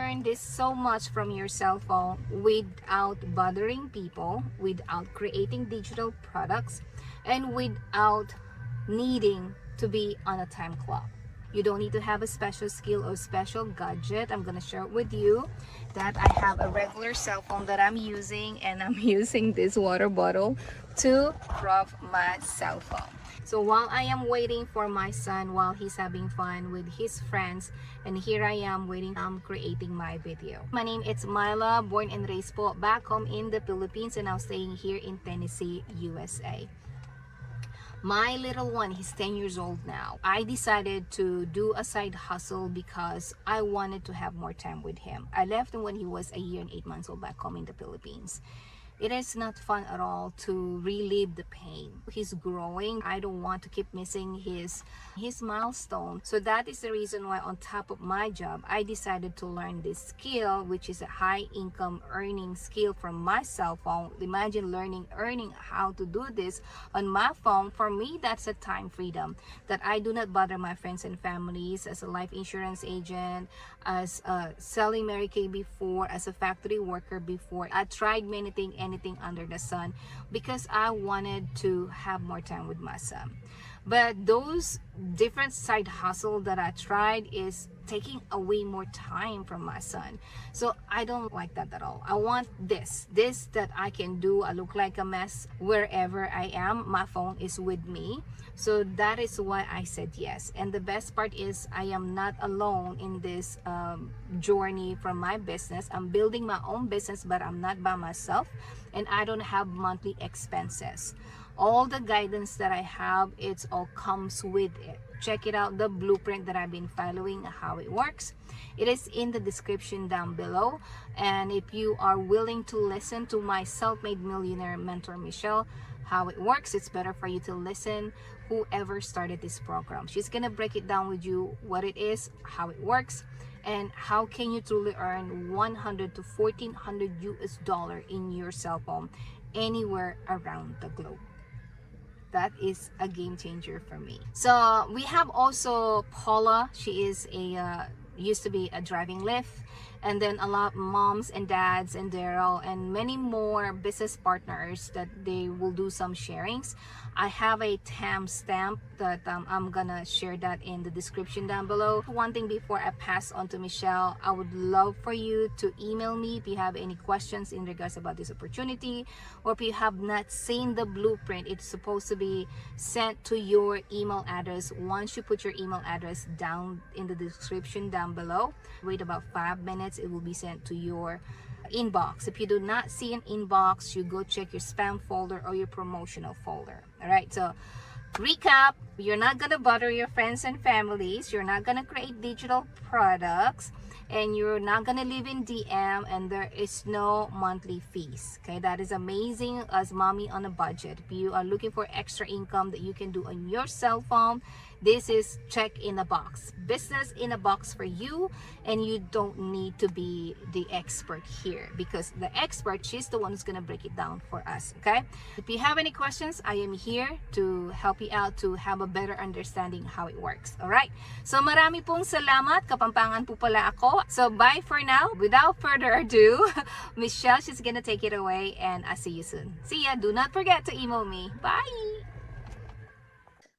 learn this so much from your cell phone without bothering people, without creating digital products, and without needing to be on a time clock. You don't need to have a special skill or special gadget. I'm gonna share it with you that I have a regular cell phone that I'm using, and I'm using this water bottle to rub my cell phone. So while I am waiting for my son, while he's having fun with his friends, and here I am waiting, I'm creating my video. My name is Myla, born and raised po back home in the Philippines, and now staying here in Tennessee, USA. My little one, he's 10 years old now. I decided to do a side hustle because I wanted to have more time with him. I left him when he was a year and 8 months old back home in the Philippines. It is not fun at all to relive the pain. He's growing. I don't want to keep missing his milestone. So that is the reason why, on top of my job, I decided to learn this skill, which is a high income earning skill from my cell phone. Imagine earning how to do this on my phone. For me, that's a time freedom that I do not bother my friends and families as a life insurance agent, as selling Mary Kay before, as a factory worker before. I tried many things, anything under the sun, because I wanted to have more time with my son. But those different side hustle that I tried is taking away more time from my son. So I don't like that at all. I want this that I can do. I look like a mess wherever I am. My phone is with me. So that is why I said yes. And the best part is I am not alone in this journey from my business. I'm building my own business, but I'm not by myself, and I don't have monthly expenses. All the guidance that I have, it's all comes with it. Check it out, the blueprint that I've been following, how it works. It is in the description down below. And if you are willing to listen to my self-made millionaire mentor Michelle, how it works, it's better for you to listen whoever started this program. She's gonna break it down with you, what it is, how it works, and how can you truly earn 100 to 1400 US dollar in your cell phone anywhere around the globe. That is a game changer for me. So we have also Paula. She is a used to be a driving Lyft, and then a lot of moms and dads and Darell and many more business partners that they will do some sharings. I have a timestamp that I'm gonna share that in the description down below. One thing before I pass on to Michelle, I would love for you to email me if you have any questions in regards about this opportunity, or if you have not seen the blueprint. It's supposed to be sent to your email address. Once you put your email address down in the description down below, wait about 5 minutes, it will be sent to your inbox. If you do not see an inbox, you go check your spam folder or your promotional folder. All right, so recap, you're not gonna bother your friends and families, you're not gonna create digital products, and you're not gonna live in DM, and there is no monthly fees. Okay, that is amazing as mommy on a budget. If you are looking for extra income that you can do on your cell phone, this is check in a box, business in a box for you. And you don't need to be the expert here, because the expert, she's the one who's gonna break it down for us. Okay, if you have any questions, I am here to help you out to have a better understanding how it works. All right, so marami pong salamat. Kapampangan po pala ako. So bye for now. Without further ado, Michelle, she's gonna take it away, and I'll see you soon. See ya. Do not forget to email me. Bye.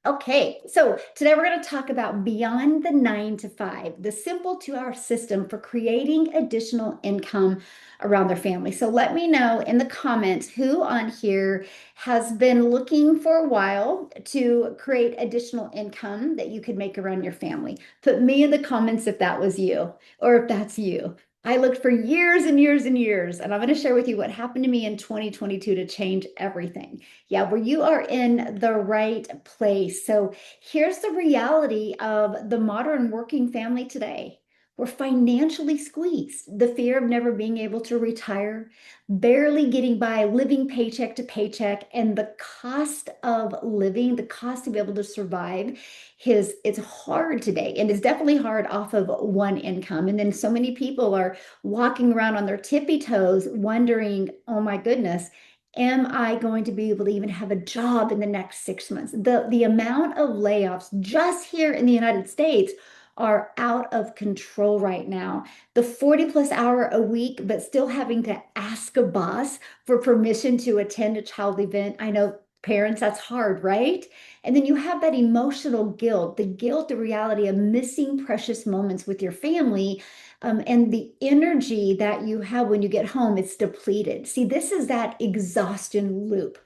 Okay, so today we're going to talk about beyond the 9 to 5, the simple 2-hour system for creating additional income around their family. So let me know in the comments who on here has been looking for a while to create additional income that you could make around your family. Put me in the comments if that was you, or if that's you. I looked for years and years and years, and I'm going to share with you what happened to me in 2022 to change everything. Yeah, where you are in the right place. So here's the reality of the modern working family today. We're financially squeezed. The fear of never being able to retire, barely getting by, living paycheck to paycheck, and the cost of living, the cost to be able to survive, it's hard today, and it's definitely hard off of one income. And then so many people are walking around on their tippy toes wondering, oh my goodness, am I going to be able to even have a job in the next 6 months? The amount of layoffs just here in the United States are out of control right now. The 40 plus hour a week, but still having to ask a boss for permission to attend a child event. I know parents, that's hard, right? And then you have that emotional guilt, the reality of missing precious moments with your family. And the energy that you have when you get home, it's depleted. See, this is that exhaustion loop.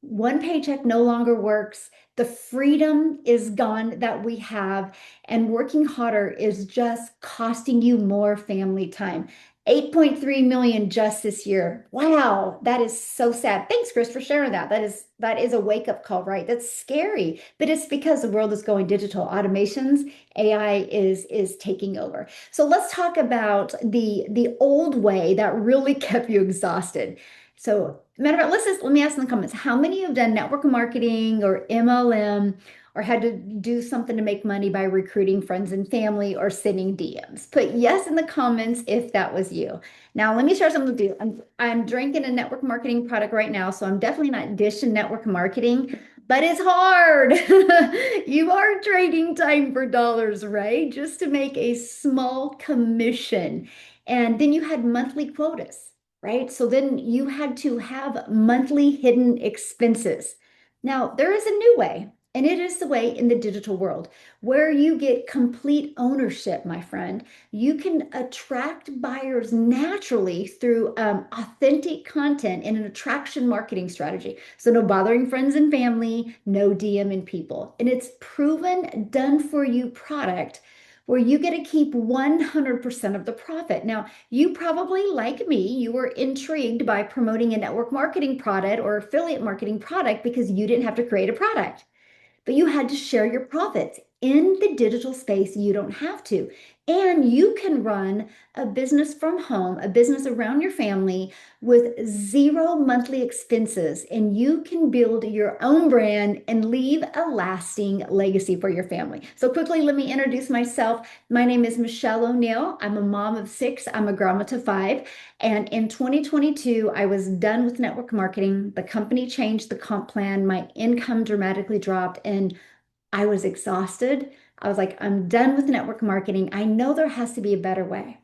One paycheck no longer works. The freedom is gone that we have, and working harder is just costing you more family time. 8.3 million just this year. Wow, that is so sad. Thanks, Chris, for sharing that. That is a wake-up call, right? That's scary, but it's because the world is going digital. Automations, AI is taking over. So let's talk about the old way that really kept you exhausted. So, matter of fact, let me ask in the comments, how many have done network marketing or MLM or had to do something to make money by recruiting friends and family or sending DMs? Put yes in the comments if that was you. Now, let me share something with you. I'm drinking a network marketing product right now, so I'm definitely not dishing network marketing, but it's hard. You are trading time for dollars, right? Just to make a small commission. And then you had monthly quotas, right? So then you had to have monthly hidden expenses. Now, there is a new way, and it is the way in the digital world where you get complete ownership, my friend. You can attract buyers naturally through authentic content and an attraction marketing strategy. So, no bothering friends and family, no DMing people. And it's proven done for you product where you get to keep 100% of the profit. Now, you probably, like me, you were intrigued by promoting a network marketing product or affiliate marketing product because you didn't have to create a product, but you had to share your profits. In the digital space, you don't have to. And you can run a business from home, a business around your family with zero monthly expenses. And you can build your own brand and leave a lasting legacy for your family. So, quickly, let me introduce myself. My name is Michelle O'Neill. I'm a mom of six, I'm a grandma to five. And in 2022, I was done with network marketing. The company changed the comp plan. My income dramatically dropped, and I was exhausted. I was like, I'm done with network marketing. I know there has to be a better way.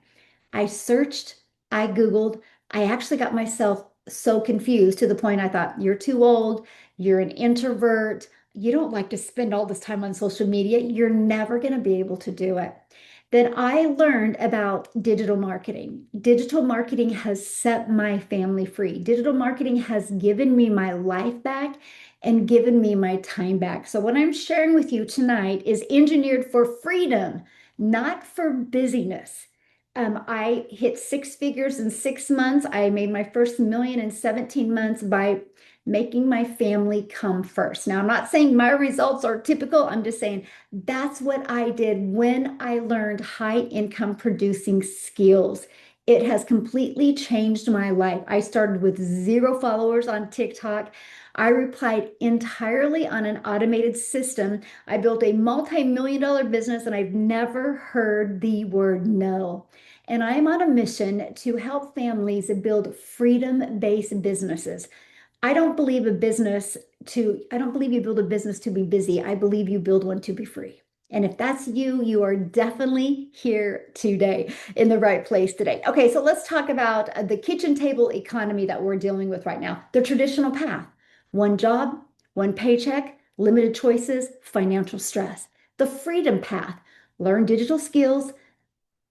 I searched, I Googled, I actually got myself so confused to the point I thought, you're too old, you're an introvert, you don't like to spend all this time on social media, you're never going to be able to do it. Then I learned about digital marketing. Digital marketing has set my family free. Digital marketing has given me my life back and given me my time back. So, what I'm sharing with you tonight is engineered for freedom, not for busyness. I hit six figures in 6 months. I made my first million in 17 months by making my family come first. Now, I'm not saying my results are typical. I'm just saying that's what I did when I learned high income producing skills. It has completely changed my life. I started with zero followers on TikTok. I replied entirely on an automated system. I built a multi-million dollar business and I've never heard the word no. And I am on a mission to help families build freedom-based businesses. I don't believe you build a business to be busy. I believe you build one to be free. And if that's you, you are definitely here today in the right place today. Okay, so let's talk about the kitchen table economy that we're dealing with right now. The traditional path, one job, one paycheck, limited choices, financial stress. The freedom path, learn digital skills,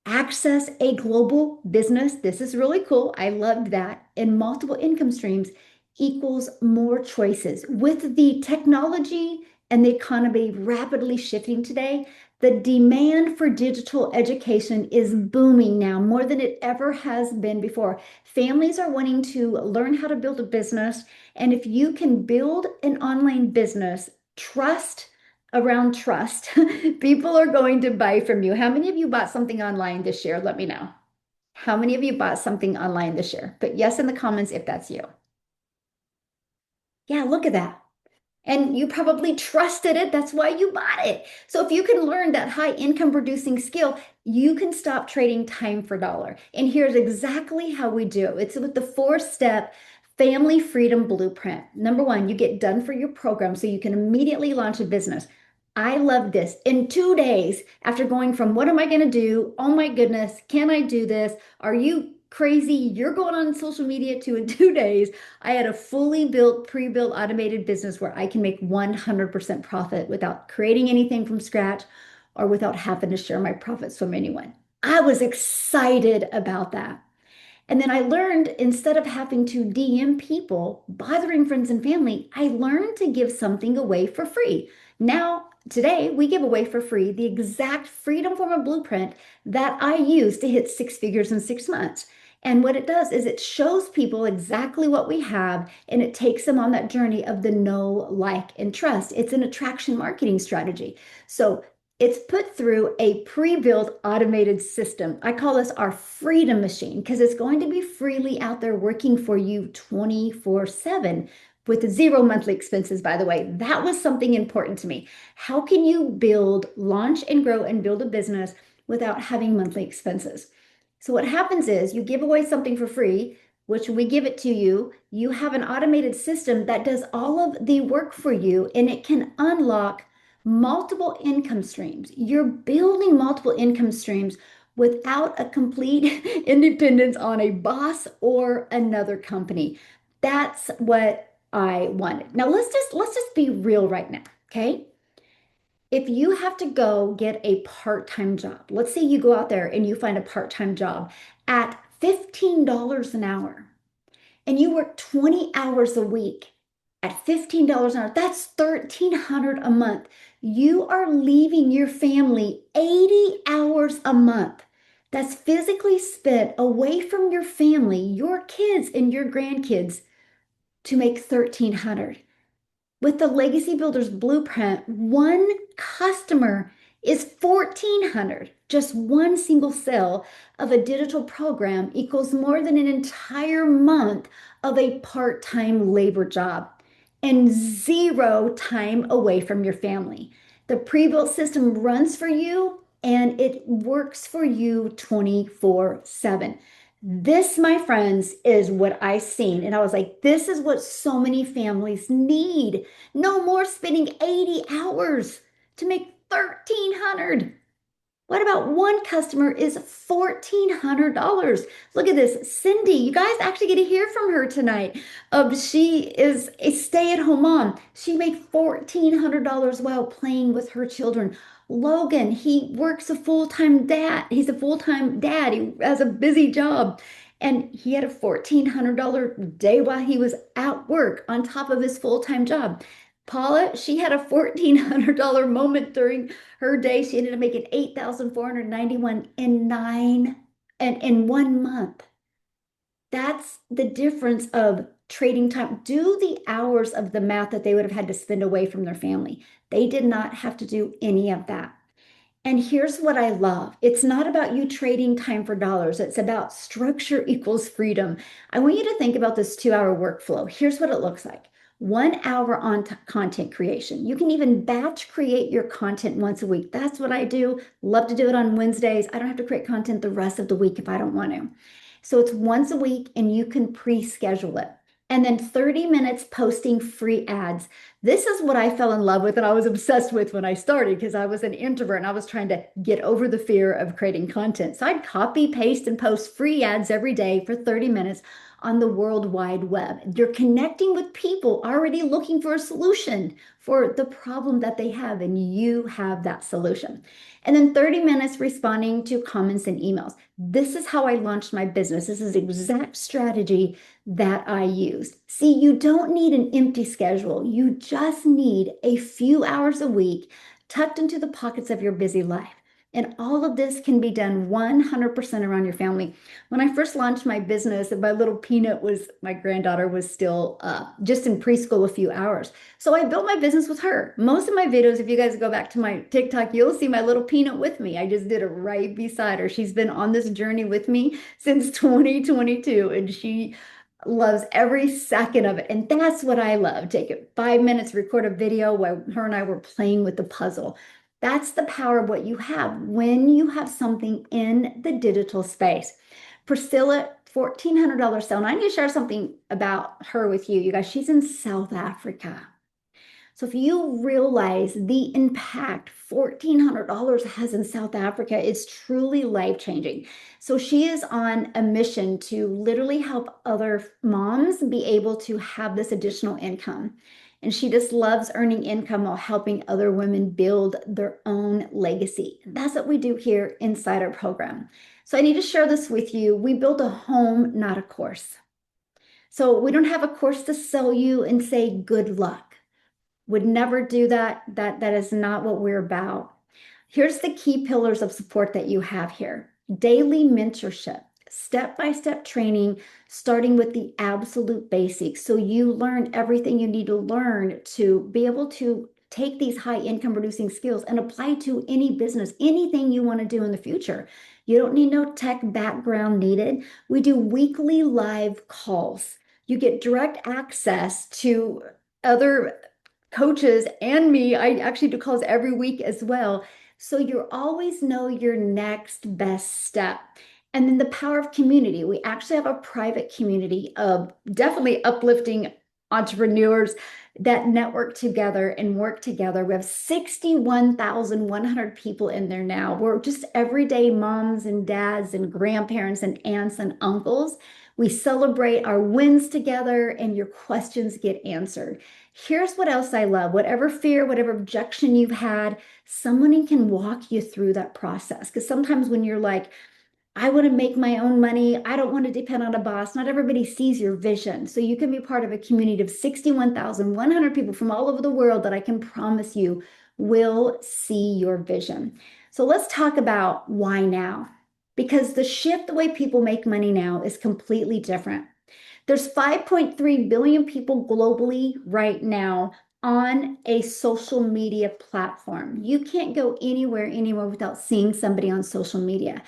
access a global business. This is really cool. I loved that. And multiple income streams equals more choices. With the technology and the economy rapidly shifting today, the demand for digital education is booming now more than it ever has been before. Families are wanting to learn how to build a business. And if you can build an online business, trust around trust, people are going to buy from you. How many of you bought something online this year? Let me know. How many of you bought something online this year? Put yes in the comments if that's you. Yeah, look at that. And you probably trusted it. That's why you bought it. So if you can learn that high income producing skill, you can stop trading time for dollar. And here's exactly how we do it. It's with the four-step family freedom blueprint. Number one, you get done for your program so you can immediately launch a business. I love this. In 2 days, after going from what am I going to do? Oh my goodness, can I do this? Are you crazy? You're going on social media to in 2 days. I had a fully built, pre-built automated business where I can make 100% profit without creating anything from scratch or without having to share my profits from anyone. I was excited about that. And then I learned instead of having to DM people, bothering friends and family, I learned to give something away for free. Now, today, we give away for free the exact Freedom Form of blueprint that I use to hit six figures in 6 months. And what it does is it shows people exactly what we have and it takes them on that journey of the know, like, and trust. It's an attraction marketing strategy. So it's put through a pre-built automated system. I call this our freedom machine because it's going to be freely out there working for you 24/7 with zero monthly expenses, by the way. That was something important to me. How can you build, launch, and grow and build a business without having monthly expenses? So what happens is you give away something for free, which we give it to you. You have an automated system that does all of the work for you, and it can unlock multiple income streams. You're building multiple income streams without a complete independence on a boss or another company. That's what I wanted. Now let's just be real right now, okay? If you have to go get a part-time job, let's say you go out there and you find a part-time job at $15 an hour and you work 20 hours a week at $15 an hour, that's $1,300 a month. You are leaving your family 80 hours a month. That's physically spent away from your family, your kids and your grandkids to make $1,300. With the Legacy Builders Blueprint, one customer is 1,400. Just one single sale of a digital program equals more than an entire month of a part-time labor job and zero time away from your family. The pre-built system runs for you and it works for you 24/7. This, my friends, is what I seen. And I was like, this is what so many families need. No more spending 80 hours to make 1,300. What about one customer is $1,400? Look at this. Cindy, you guys actually get to hear from her tonight. She is a stay-at-home mom. She made $1,400 while playing with her children. Logan, he works a full-time dad. He's a full-time dad. He has a busy job. And he had a $1,400 day while he was at work on top of his full-time job. Paula, she had a $1,400 moment during her day. She ended up making 8,491 in 1 month. That's the difference of trading time. Do the hours of the math that they would have had to spend away from their family. They did not have to do any of that. And here's what I love. It's not about you trading time for dollars. It's about structure equals freedom. I want you to think about this 2-hour workflow. Here's what it looks like. 1 hour on content creation. You can even batch create your content once a week. That's what I do. Love to do it on Wednesdays. I don't have to create content the rest of the week if I don't want to. So it's once a week and you can pre-schedule it. And then 30 minutes posting free ads. This is what I fell in love with and I was obsessed with when I started because I was an introvert and I was trying to get over the fear of creating content. So I'd copy, paste, and post free ads every day for 30 minutes on the World Wide Web. You're connecting with people already looking for a solution for the problem that they have, and you have that solution. And then 30 minutes responding to comments and emails. This is how I launched my business. This is the exact strategy that I use. See, you don't need an empty schedule. You just need a few hours a week tucked into the pockets of your busy life. And all of this can be done 100% around your family. When I first launched my business, my little peanut was, my granddaughter was still just in preschool a few hours. So I built my business with her. Most of my videos, if you guys go back to my TikTok, you'll see my little peanut with me. I just did it right beside her. She's been on this journey with me since 2022, and she loves every second of it. And that's what I love. Take it 5 minutes, record a video while her and I were playing with the puzzle. That's the power of what you have when you have something in the digital space. Priscilla, $1,400 sale. And I need to share something about her with you. You guys, she's in South Africa. So if you realize the impact $1,400 has in South Africa, it's truly life-changing. So she is on a mission to literally help other moms be able to have this additional income. And she just loves earning income while helping other women build their own legacy. And that's what we do here inside our program. So I need to share this with you. We build a home, not a course. So we don't have a course to sell you and say good luck. Would never do that. That is not what we're about. Here's the key pillars of support that you have here. Daily mentorship, step-by-step training, starting with the absolute basics. So you learn everything you need to learn to be able to take these high income producing skills and apply to any business, anything you want to do in the future. You don't need no tech background needed. We do weekly live calls. You get direct access to other coaches and me. I actually do calls every week as well. So you always know your next best step. And then the power of community. We actually have a private community of definitely uplifting entrepreneurs that network together and work together. We have 61,100 people in there now. We're just everyday moms and dads and grandparents and aunts and uncles. We celebrate our wins together and your questions get answered. Here's what else I love. Whatever fear, whatever objection you've had, someone can walk you through that process. Because sometimes when you're like, I want to make my own money, I don't want to depend on a boss, not everybody sees your vision. So you can be part of a community of 61,100 people from all over the world that I can promise you will see your vision. So let's talk about why now. Because the shift, the way people make money now is completely different. There's 5.3 billion people globally right now on a social media platform. You can't go anywhere without seeing somebody on social media.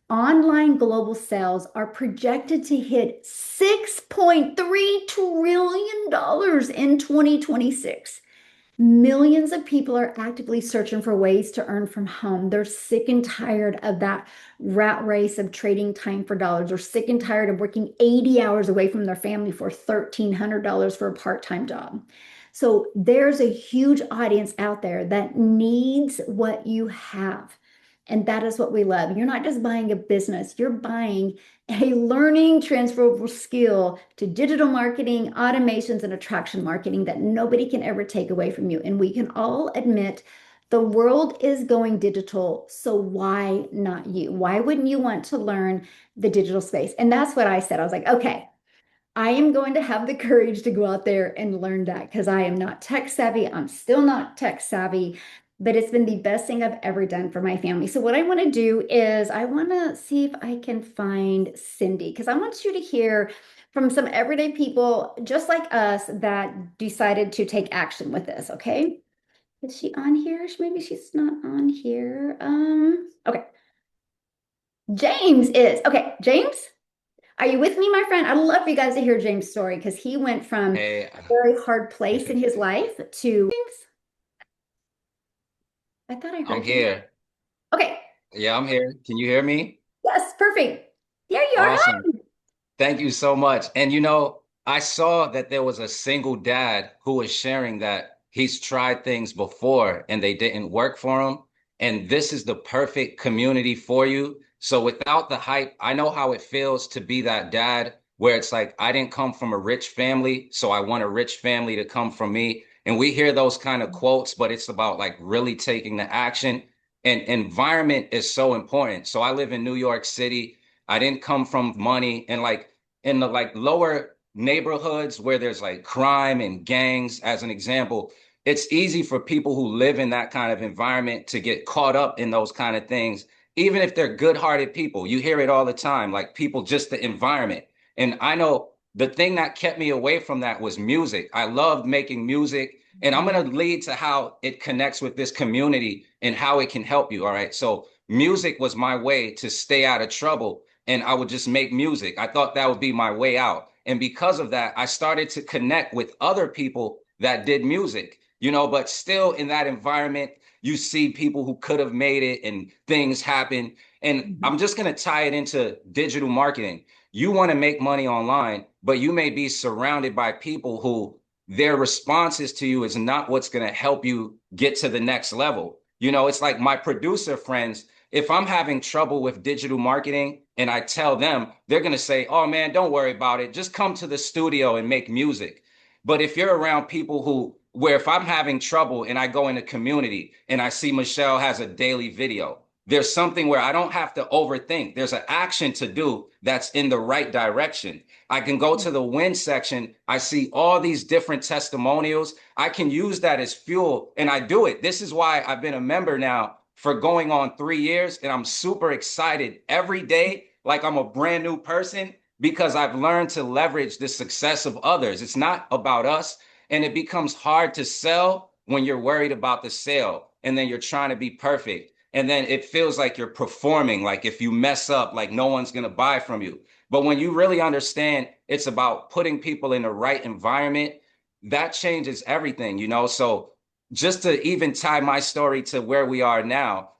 Online global sales are projected to hit $6.3 trillion in 2026. Millions of people are actively searching for ways to earn from home. They're sick and tired of that rat race of trading time for dollars. They're sick and tired of working 80 hours away from their family for $1,300 for a part-time job. So there's a huge audience out there that needs what you have. And that is what we love. You're not just buying a business, you're buying a learning transferable skill to digital marketing, automations, and attraction marketing that nobody can ever take away from you. And we can all admit the world is going digital. So why not you? Why wouldn't you want to learn the digital space? And that's what I said. I was like, okay, I am going to have the courage to go out there and learn that because I am not tech savvy. I'm still not tech savvy, but it's been the best thing I've ever done for my family. So what I want to do is I want to see if I can find Cindy because I want you to hear from some everyday people just like us that decided to take action with this, okay? Is she on here? Maybe she's not on here. Okay. James is. Okay, James? Are you with me, my friend? I'd love for you guys to hear James' story because he went from a Hey, very hard place in his life to I thought I I'm heard you. here. Okay. Yeah, I'm here. Can you hear me? Yes, perfect. There you are. Awesome. Thank you so much. And I saw that there was a single dad who was sharing that he's tried things before and they didn't work for him. And this is the perfect community for you. So without the hype, I know how it feels to be that dad where it's like, I didn't come from a rich family, so I want a rich family to come from me. And we hear those kind of quotes, but it's about like really taking the action. And environment is so important. So I live in New York City. I didn't come from money and like in the like lower neighborhoods where there's like crime and gangs, as an example, it's easy for people who live in that kind of environment to get caught up in those kind of things, even if they're good-hearted people. You hear it all the time, like people, just the environment. And I know the thing that kept me away from that was music. I loved making music. And I'm going to lead to how it connects with this community and how it can help you. All right. So music was my way to stay out of trouble and I would just make music. I thought that would be my way out. And because of that, I started to connect with other people that did music, but still in that environment, you see people who could have made it and things happen. And Mhm. I'm just going to tie it into digital marketing. You want to make money online, but you may be surrounded by people who their responses to you is not what's going to help you get to the next level. You know, it's like my producer friends, if I'm having trouble with digital marketing and I tell them, they're going to say, oh man, don't worry about it. Just come to the studio and make music. But if you're around people where if I'm having trouble and I go in a community and I see Michelle has a daily video, there's something where I don't have to overthink. There's an action to do that's in the right direction. I can go to the win section. I see all these different testimonials. I can use that as fuel and I do it. This is why I've been a member now for going on 3 years. And I'm super excited every day, like I'm a brand new person, because I've learned to leverage the success of others. It's not about us. And it becomes hard to sell when you're worried about the sale and then you're trying to be perfect. And then it feels like you're performing, like if you mess up, like no one's going to buy from you. But when you really understand it's about putting people in the right environment, that changes everything, you know? So just to even tie my story to where we are now,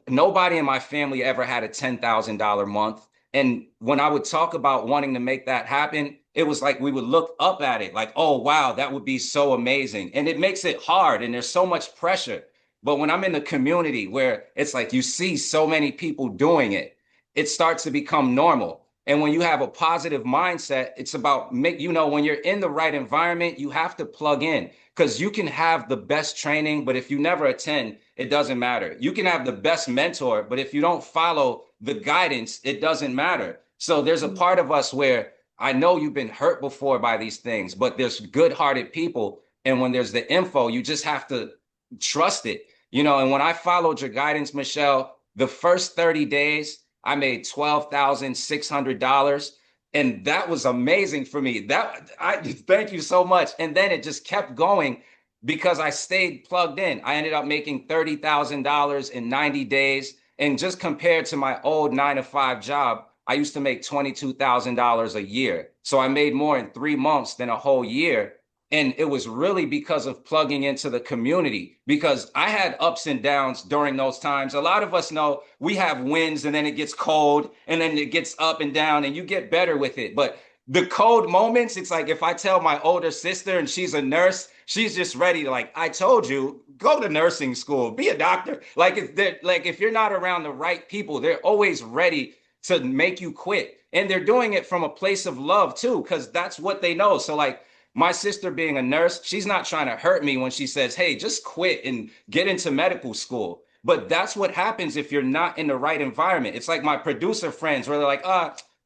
nobody in my family ever had a $10,000 month. And when I would talk about wanting to make that happen, it was like we would look up at it like, oh, wow, that would be so amazing. And it makes it hard and there's so much pressure. But when I'm in the community where it's like you see so many people doing it, it starts to become normal. And when you have a positive mindset, it's about when you're in the right environment, you have to plug in because you can have the best training, but if you never attend, it doesn't matter. You can have the best mentor, but if you don't follow the guidance, it doesn't matter. So there's a part of us where I know you've been hurt before by these things, but there's good-hearted people. And when there's the info, you just have to trust it. And when I followed your guidance, Michelle, the first 30 days, I made $12,600. And that was amazing for me. I thank you so much. And then it just kept going because I stayed plugged in. I ended up making $30,000 in 90 days. And just compared to my old 9 to 5 job, I used to make $22,000 a year. So I made more in 3 months than a whole year. And it was really because of plugging into the community, because I had ups and downs during those times. A lot of us know we have wins and then it gets cold and then it gets up and down and you get better with it. But the cold moments, it's like if I tell my older sister and she's a nurse, she's just ready to like, I told you, go to nursing school, be a doctor. Like if you're not around the right people, they're always ready to make you quit. And they're doing it from a place of love too, because that's what they know. So like my sister being a nurse, she's not trying to hurt me when she says, hey, just quit and get into medical school. But that's what happens if you're not in the right environment. It's like my producer friends where they're like,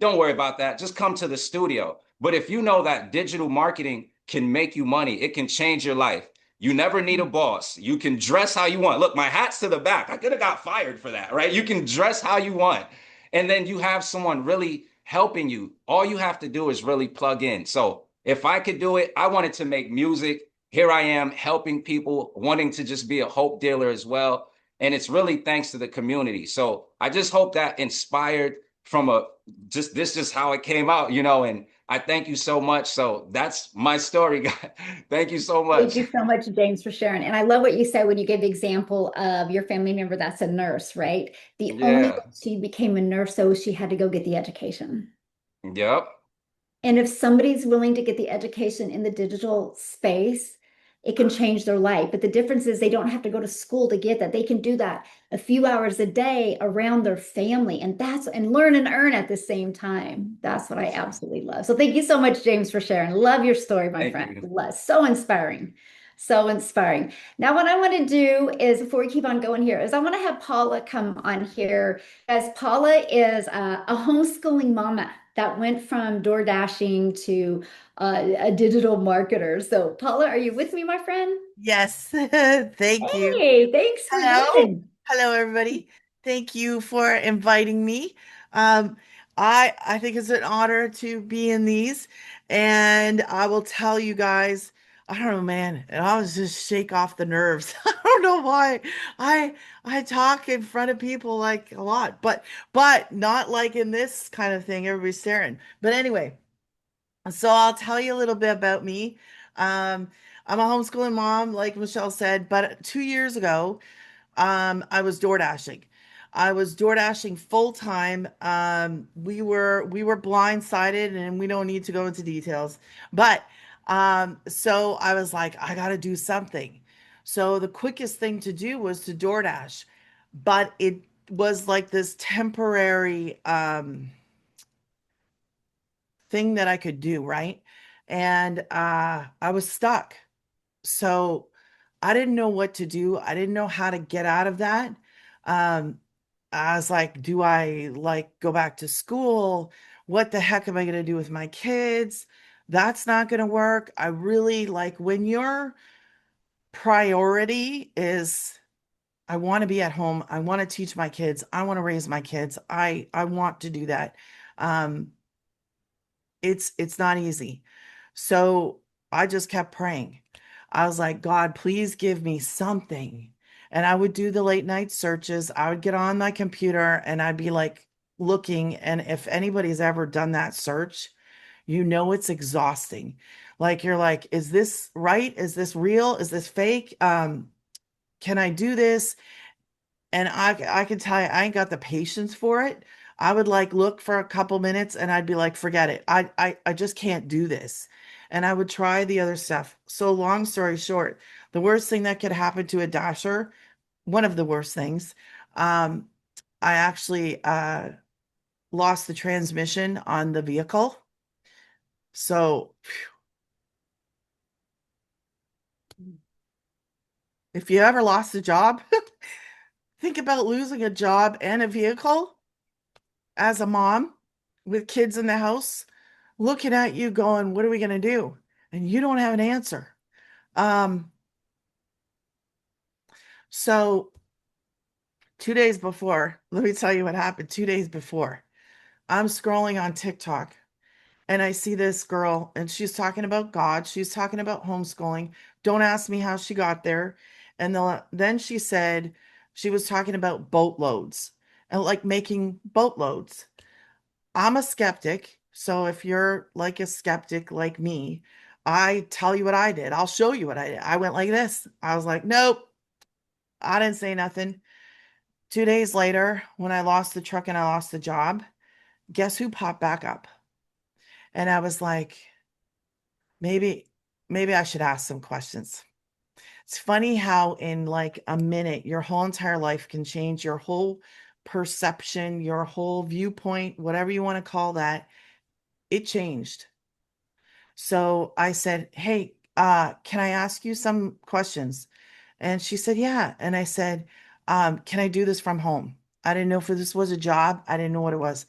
don't worry about that. Just come to the studio. But if you know that digital marketing can make you money, it can change your life. You never need a boss. You can dress how you want. Look, my hat's to the back. I could have got fired for that, right? You can dress how you want. And then you have someone really helping you. All you have to do is really plug in. So if I could do it, I wanted to make music. Here I am helping people, wanting to just be a hope dealer as well. And it's really thanks to the community. So I just hope that inspired from just how it came out, and I thank you so much. So that's my story, guys. Thank you so Thank much. you so much, James, for sharing. And I love what you said when you gave the example of your family member that's a nurse, right? The only way Yeah. she became a nurse, so she had to go get the education. Yep. And if somebody's willing to get the education in the digital space, it can change their life. But the difference is they don't have to go to school to get that. They can do that a few hours a day around their family and learn and earn at the same time. That's what I absolutely love. So thank you so much, James, for sharing. Love your story, my Thank friend. you. So inspiring. So inspiring. Now, what I want to do is, before we keep on going here, is I want to have Paula come on here, as Paula is a homeschooling mama that went from door dashing to a digital marketer. So, Paula, are you with me, my friend? Yes, thank you. Hey, thanks for Hello. joining. Hello, everybody. Thank you for inviting me. Um, I think it's an honor to be in these, and I will tell you guys, I don't know, man, and I was just shake off the nerves. I don't know why. I I talk in front of people like a lot, but not like in this kind of thing. Everybody's staring. But anyway. So I'll tell you a little bit about me. Um, I'm a homeschooling mom, like Michelle said, but 2 years ago, I was door dashing. I was door dashing full time. We were blindsided, and we don't need to go into details, but So I was like, I got to do something. So the quickest thing to do was to DoorDash, but it was like this temporary thing that I could do, right? And I was stuck. So I didn't know what to do. I didn't know how to get out of that. Um, I was like, do I like go back to school? What the heck am I going to do with my kids? That's not going to work. I really like when your priority is I want to be at home. I want to teach my kids. I want to raise my kids. I want to do that. Um, it's not easy. So I just kept praying. I was like, God, please give me something. And I would do the late night searches. I would get on my computer and I'd be like looking. And if anybody's ever done that search, you know it's exhausting. Like you're like, is this right? Is this real? Is this fake? Can I do this? And I can tell you, I ain't got the patience for it. I would like look for a couple minutes and I'd be like, forget it. I just can't do this. And I would try the other stuff. So long story short, the worst thing that could happen to a dasher, one of the worst things, um, I actually lost the transmission on the vehicle. So if you ever lost a job, think about losing a job and a vehicle as a mom with kids in the house looking at you going, what are we going to do? And you don't have an answer. Um, so 2 days before, let me tell you what happened 2 days before. I'm scrolling on TikTok and I see this girl and she's talking about God. She's talking about homeschooling. Don't ask me how she got there. And then she said she was talking about boatloads and like making boatloads. I'm a skeptic. So if you're like a skeptic like me, I tell you what I did. I'll show you what I did. I went like this. I was like, nope, I didn't say nothing. 2 days later, when I lost the truck and I lost the job, guess who popped back up? And I was like, maybe, maybe I should ask some questions. It's funny how in like a minute, your whole entire life can change, your whole perception, your whole viewpoint, whatever you want to call that. It changed. So I said, hey, can I ask you some questions? And she said, yeah. And I said, can I do this from home? I didn't know if this was a job. I didn't know what it was.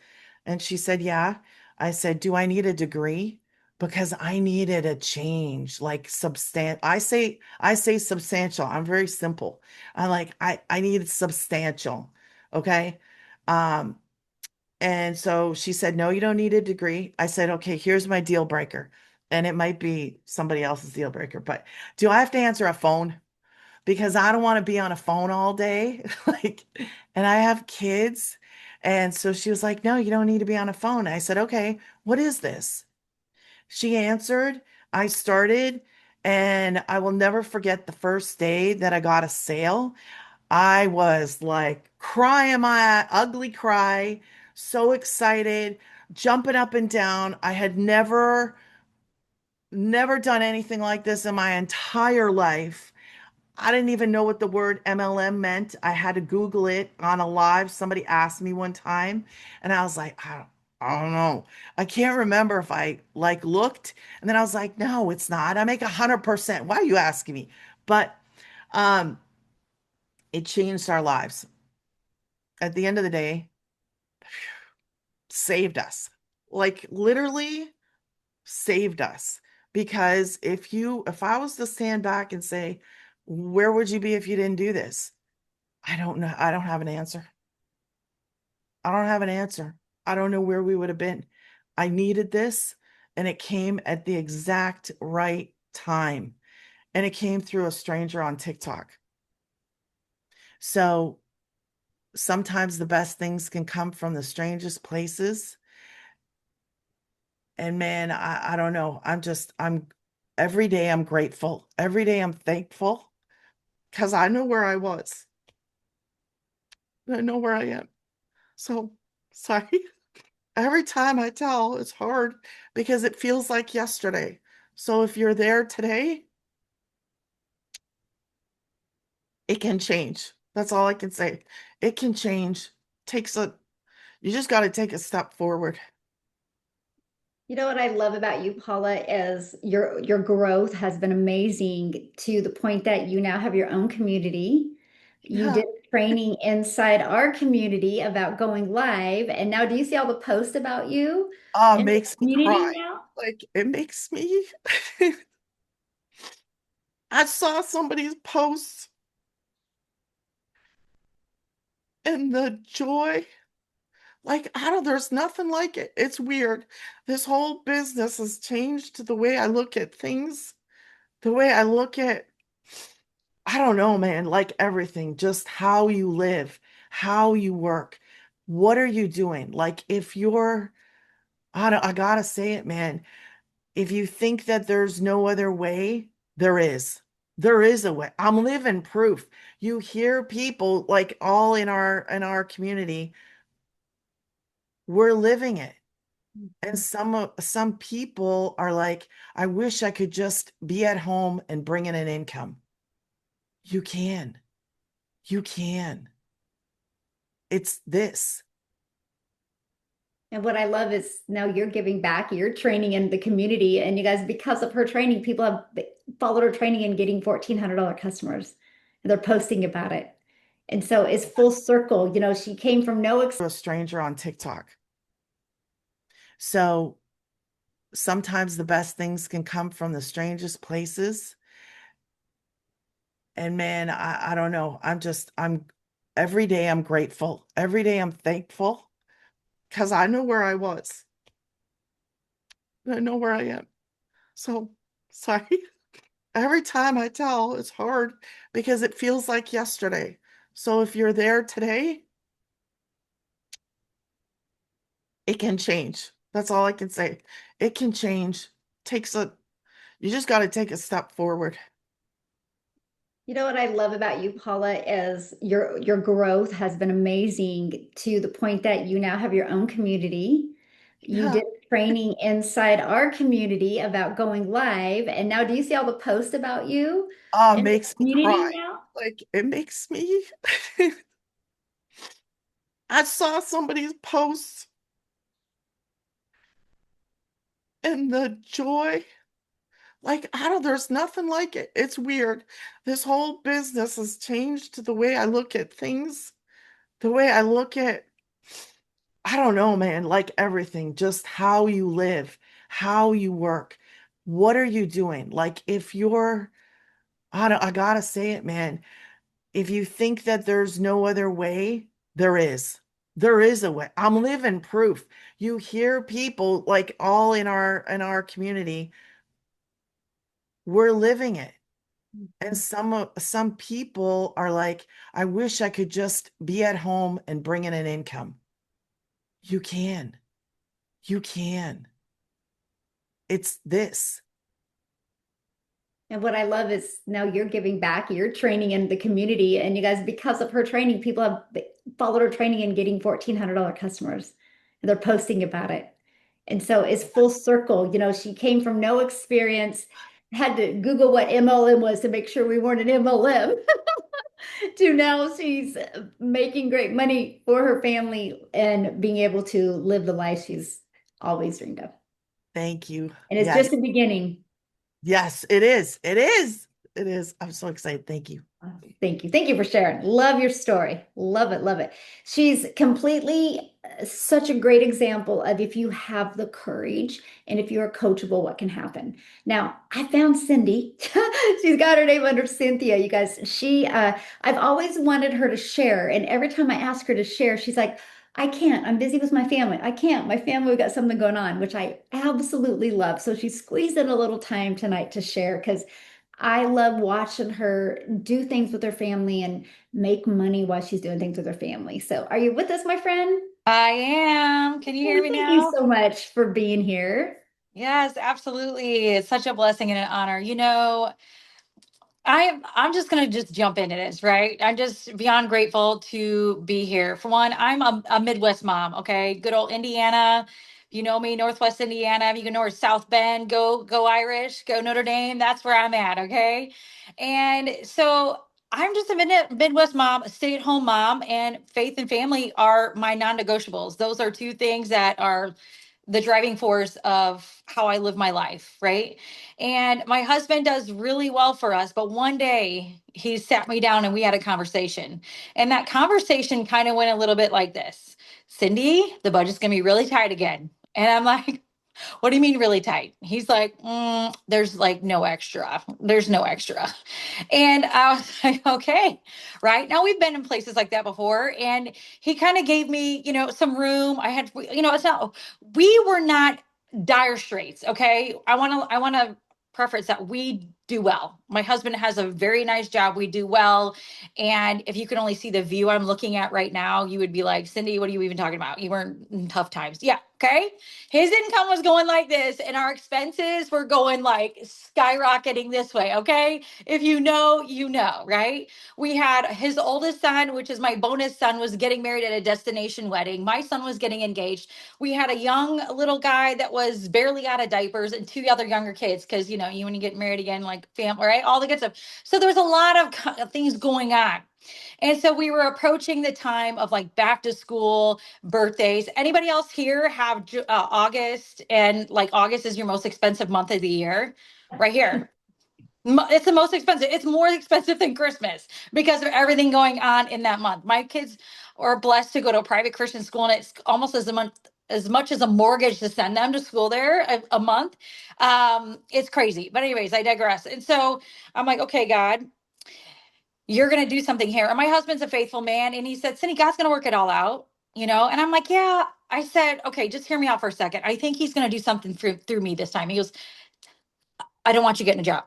And she said, yeah. I said, do I need a degree? Because I needed a change, like I say substantial. I'm very simple. I needed substantial. Okay. Um, and so she said, no, you don't need a degree. I said, okay, here's my deal breaker. And it might be somebody else's deal breaker, but do I have to answer a phone? Because I don't want to be on a phone all day. Like, and I have kids. And so she was like, no, you don't need to be on a phone. I said, okay, what is this? She answered, I started, and I will never forget the first day that I got a sale. I was like crying my ugly cry, so excited, jumping up and down. I had never done anything like this in my entire life. I didn't even know what the word MLM meant. I had to Google it on a live. Somebody asked me one time, and I was like, I don't know. I can't remember if I like looked, and then I was like, no, it's not. I make 100%. Why are you asking me? But um, it changed our lives. At the end of the day, saved us. Like literally saved us. Because if I was to stand back and say, where would you be if you didn't do this? I don't know. I don't have an answer. I don't have an answer. I don't know where we would have been. I needed this and it came at the exact right time. And it came through a stranger on TikTok. So sometimes the best things can come from the strangest places. And man, I don't know. I'm every day I'm grateful. Every day I'm thankful because I know where I was. I know where I am. So sorry. Every time I tell, it's hard because it feels like yesterday. So if you're there today, it can change. That's all I can say. It can change. You just got to take a step forward. You know what I love about you, Paula, is your growth has been amazing to the point that you now have your own community. You Yeah. did training inside our community about going live, and now do you see all the posts about you in the Makes me community cry. now? Like it makes me I saw somebody's post and the joy. Like, I don't, there's nothing like it. It's weird. This whole business has changed the way I look at things, the way I look at, I don't know, man, like everything, just how you live, how you work. What are you doing? Like, if you're, I gotta say it, man. If you think that there's no other way, there is. There is a way. I'm living proof. You hear people like all in our community, we're living it. And some people are like, I wish I could just be at home and bring in an income. You can. You can. It's this. And what I love is now you're giving back, you're training in the community, and you guys, because of her training, people have followed her training and getting $1,400 customers. And they're posting about it. And so it's full circle. You know, she came from no A stranger on TikTok. So sometimes the best things can come from the strangest places. And man, I don't know. I'm every day I'm grateful. Every day I'm thankful because I know where I was. I know where I am. So sorry. Every time I tell, it's hard because it feels like yesterday. So if you're there today, it can change. That's all I can say. It can change. You just got to take a step forward. You know what I love about you, Paula, is your growth has been amazing to the point that you now have your own community. You Yeah. did training inside our community about going live, and now do you see all the posts about you in the Makes me community cry. now? Like it makes me I saw somebody's post and the joy. Like, I don't, there's nothing like it. It's weird. This whole business has changed the way I look at things, the way I look at, I don't know, man, like everything, just how you live, how you work. What are you doing? Like, if you're, I gotta say it, man. If you think that there's no other way, there is. There is a way. I'm living proof. You hear people like all in our community, we're living it. And some people are like, I wish I could just be at home and bring in an income. You can. You can. It's this. And what I love is now you're giving back, you're training in the community, and you guys, because of her training, people have followed her training and getting $1,400 customers. And they're posting about it. And so it's full circle. You know, she came from no experience, had to Google what MLM was to make sure we weren't an MLM, to now she's making great money for her family and being able to live the life she's always dreamed of. Thank you. And it's Yes. just the beginning. Yes, it is. It is. It is. I'm so excited. Thank you. Thank you. Thank you for sharing. Love your story. Love it. Love it. She's completely such a great example of if you have the courage and if you're coachable, what can happen. Now, I found Cindy. She's got her name under Cynthia, you guys. I've always wanted her to share. And every time I ask her to share, she's like, I can't. I'm busy with my family. I can't. My family, we got something going on, which I absolutely love. So she squeezed in a little time tonight to share because I love watching her do things with her family and make money while she's doing things with her family. So, are you with us, my friend? I am. Can you hear me Thank you now? so much for being here. Yes, absolutely. It's such a blessing and an honor. I'm just gonna just jump into this, right? I'm just beyond grateful to be here. For one, I'm a Midwest mom, okay? Good old Indiana, You know me, Northwest Indiana. If you go north, South Bend, go Irish, go Notre Dame. That's where I'm at. Okay. And so I'm just a Midwest mom, a stay-at-home mom, and faith and family are my non-negotiables. Those are two things that are the driving force of how I live my life, right? And my husband does really well for us, but one day he sat me down and we had a conversation. And that conversation kind of went a little bit like this. Cindy, the budget's going to be really tight again. And I'm like, what do you mean really tight? He's like, there's like no extra. There's no extra. And I was like, okay, right. Now we've been in places like that before. And he kind of gave me, some room. I had, it's not, we were not dire straits. Okay. I want to preference that we do well. My husband has a very nice job. We do well. And if you can only see the view I'm looking at right now, you would be like, Cindy, what are you even talking about? You weren't in tough times. Yeah. Okay. His income was going like this and our expenses were going like skyrocketing this way. Okay. If you know, you know, right? We had his oldest son, which is my bonus son, was getting married at a destination wedding. My son was getting engaged. We had a young little guy that was barely out of diapers and two other younger kids. Cause you when you get married again, like family, right? All the good stuff. So there was a lot of things going on. And so we were approaching the time of like back to school, birthdays. Anybody else here have August, and like August is your most expensive month of the year? Right here. It's the most expensive. It's more expensive than Christmas because of everything going on in that month. My kids are blessed to go to a private Christian school, and it's almost as much as a mortgage to send them to school there a month. It's crazy. But anyways, I digress. And so I'm like, okay, God, you're going to do something here. And my husband's a faithful man. And he said, Cindy, God's going to work it all out, And I'm like, yeah. I said, okay, just hear me out for a second. I think he's going to do something through me this time. He goes, I don't want you getting a job.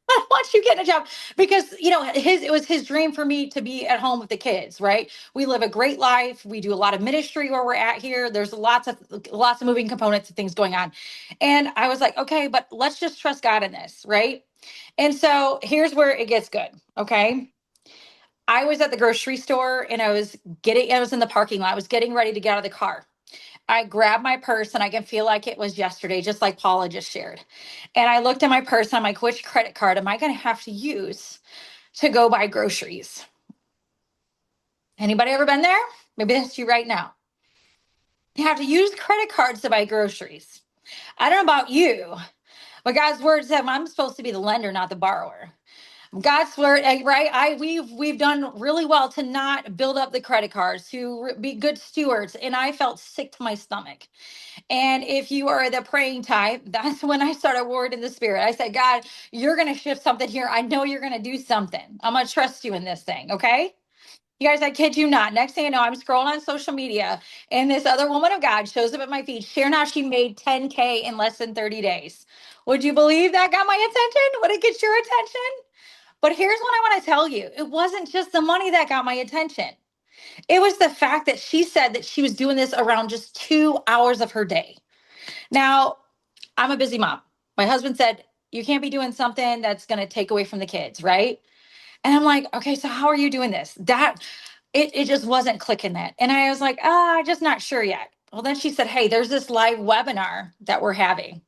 I don't want you getting a job because it was his dream for me to be at home with the kids, right? We live a great life. We do a lot of ministry where we're at here. There's lots of moving components and things going on. And I was like, okay, but let's just trust God in this, right? And so here's where it gets good. Okay. I was at the grocery store and I was in the parking lot. I was getting ready to get out of the car. I grabbed my purse and I can feel like it was yesterday, just like Paula just shared. And I looked at my purse and I'm like, which credit card am I going to have to use to go buy groceries? Anybody ever been there? Maybe that's you right now. You have to use credit cards to buy groceries. I don't know about you, but God's word said I'm supposed to be the lender, not the borrower. God's word, right? We've done really well to not build up the credit cards, to be good stewards, and I felt sick to my stomach. And if you are the praying type, that's when I started word in the spirit. I said, God, you're going to shift something here. I know you're going to do something. I'm going to trust you in this thing. Okay. You guys, I kid you not. Next thing you know, I'm scrolling on social media and this other woman of God shows up at my feed. Sharing how she made 10K in less than 30 days. Would you believe that got my attention? Would it get your attention? But here's what I want to tell you. It wasn't just the money that got my attention. It was the fact that she said that she was doing this around just 2 hours of her day. Now, I'm a busy mom. My husband said, you can't be doing something that's going to take away from the kids, right? And I'm like, okay, so how are you doing this? It just wasn't clicking that. And I was like, I'm just not sure yet. Well, then she said, hey, there's this live webinar that we're having.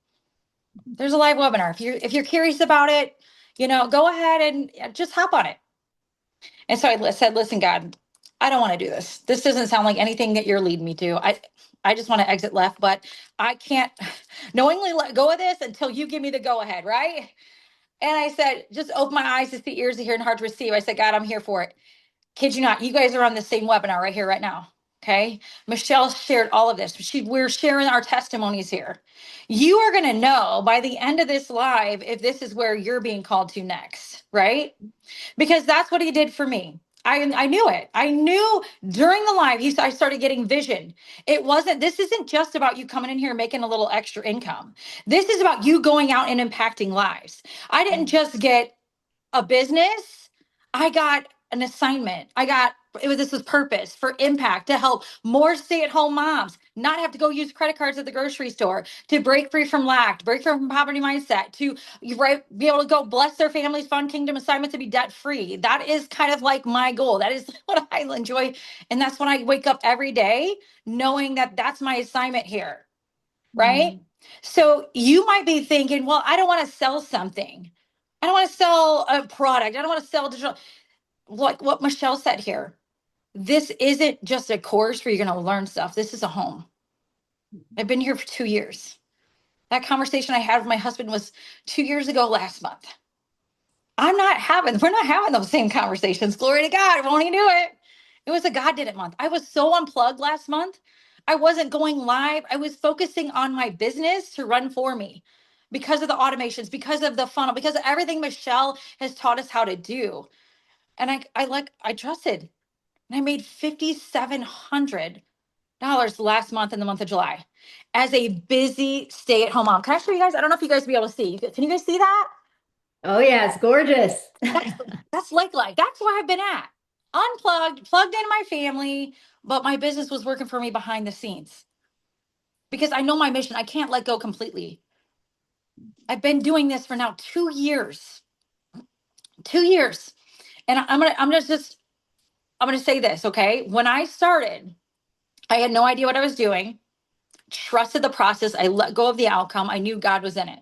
There's a live webinar. If you're curious about it, go ahead and just hop on it. And so I said, listen, God, I don't want to do this. This doesn't sound like anything that you're leading me to. I just want to exit left, but I can't knowingly let go of this until you give me the go ahead, right? And I said, just open my eyes to see, ears to hear, and heart to receive. I said, God, I'm here for it. Kid you not, you guys are on the same webinar right here, right now. Okay. Michelle shared all of this. We're sharing our testimonies here. You are going to know by the end of this live if this is where you're being called to next, right? Because that's what he did for me. I knew it. I knew during the live, I started getting vision. This isn't just about you coming in here and making a little extra income. This is about you going out and impacting lives. I didn't just get a business. I got an assignment. This was purpose for impact to help more stay-at-home moms not have to go use credit cards at the grocery store, to break free from lack, break free from poverty mindset, to be able to go bless their families, fund kingdom assignment to be debt free. That is kind of like my goal. That is what I enjoy. And that's when I wake up every day knowing that that's my assignment here. right? So you might be thinking, well, I don't want to sell something. I don't want to sell a product. I don't want to sell digital. Like what Michelle said here, this isn't just a course where you're going to learn stuff. This is a home. I've been here for 2 years. That conversation I had with my husband was 2 years ago last month. We're not having those same conversations. Glory to God, won't he do it? It was a God did it month. I was so unplugged last month. I wasn't going live. I was focusing on my business to run for me because of the automations, because of the funnel, because of everything Michelle has taught us how to do. And I trusted. And I made $5,700 last month in the month of July as a busy stay-at-home mom. Can I show you guys? I don't know if you guys will be able to see. Can you guys see that? Oh yeah, it's gorgeous. That's like that's where I've been at. Unplugged, plugged in my family, but my business was working for me behind the scenes because I know my mission. I can't let go completely. I've been doing this for now 2 years. 2 years. And I'm gonna say this, okay? When I started, I had no idea what I was doing, trusted the process. I let go of the outcome. I knew God was in it.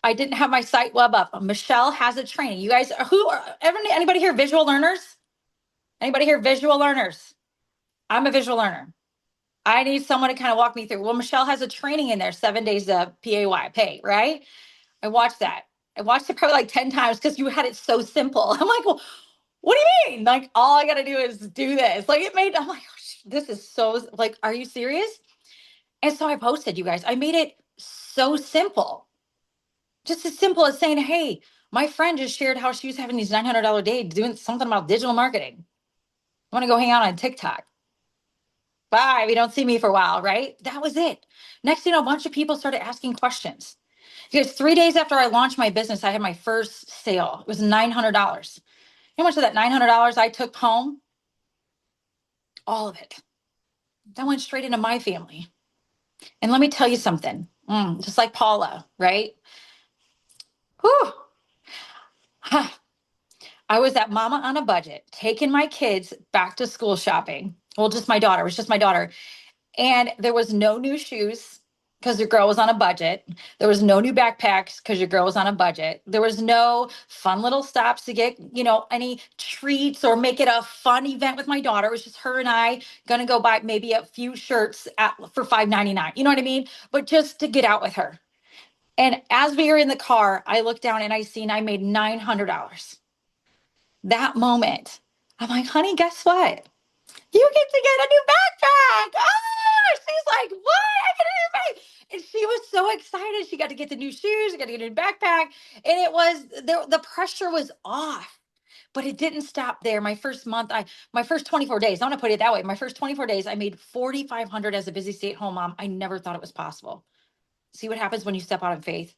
I didn't have my site web up. Michelle has a training. You guys, anybody here visual learners? Anybody here visual learners? I'm a visual learner. I need someone to kind of walk me through. Well, Michelle has a training in there, 7 days of pay, right? I watched that. I watched it probably like 10 times because you had it so simple. I'm like, well, what do you mean? Like, all I got to do is do this. I'm like, oh, this is so, like, are you serious? And so I posted, you guys. I made it so simple. Just as simple as saying, hey, my friend just shared how she was having these $900 days doing something about digital marketing. I want to go hang out on TikTok. Bye. If you don't see me for a while, right? That was it. Next thing you know, a bunch of people started asking questions. Because 3 days after I launched my business, I had my first sale. It was $900. How much of that $900 I took home? All of it. That went straight into my family. And let me tell you something, just like Paula, right? Whew. I was at Mama on a Budget, taking my kids back to school shopping. Well, just my daughter. It was just my daughter. And there was no new shoes because your girl was on a budget. There was no new backpacks because your girl was on a budget. There was no fun little stops to get, any treats or make it a fun event with my daughter. It was just her and I gonna go buy maybe a few shirts for $5.99. You know what I mean? But just to get out with her. And as we were in the car, I looked down and I made $900. That moment, I'm like, honey, guess what? You get to get a new backpack. Oh, she's like, what? I get a new backpack. And she was so excited. She got to get the new shoes, she got to get a new backpack. And it was the pressure was off. But it didn't stop there. My first month, my first 24 days, I want to put it that way. My first 24 days, I made $4,500 as a busy stay-at-home mom. I never thought it was possible. See what happens when you step out in faith.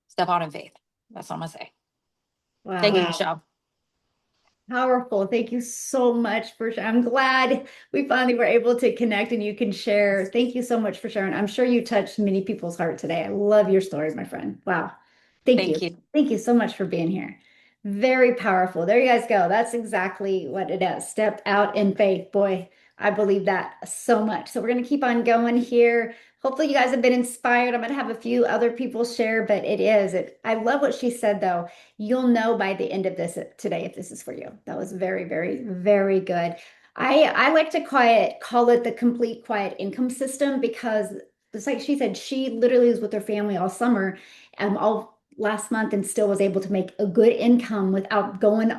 Step out in faith. That's what I'm gonna say. Wow. Thank you, Michelle. Powerful. Thank you so much for sharing. I'm glad we finally were able to connect and you can share. Thank you so much for sharing. I'm sure you touched many people's heart today. I love your story, my friend. Wow. Thank you. Thank you so much for being here. Very powerful. There you guys go. That's exactly what it is. Step out in faith. Boy, I believe that so much. So we're going to keep on going here. Hopefully you guys have been inspired. I'm going to have a few other people share, but I love what she said though. You'll know by the end of this today if this is for you. That was very, very, very good. I like to call it the complete quiet income system because it's like she said, she literally was with her family all summer all last month and still was able to make a good income without going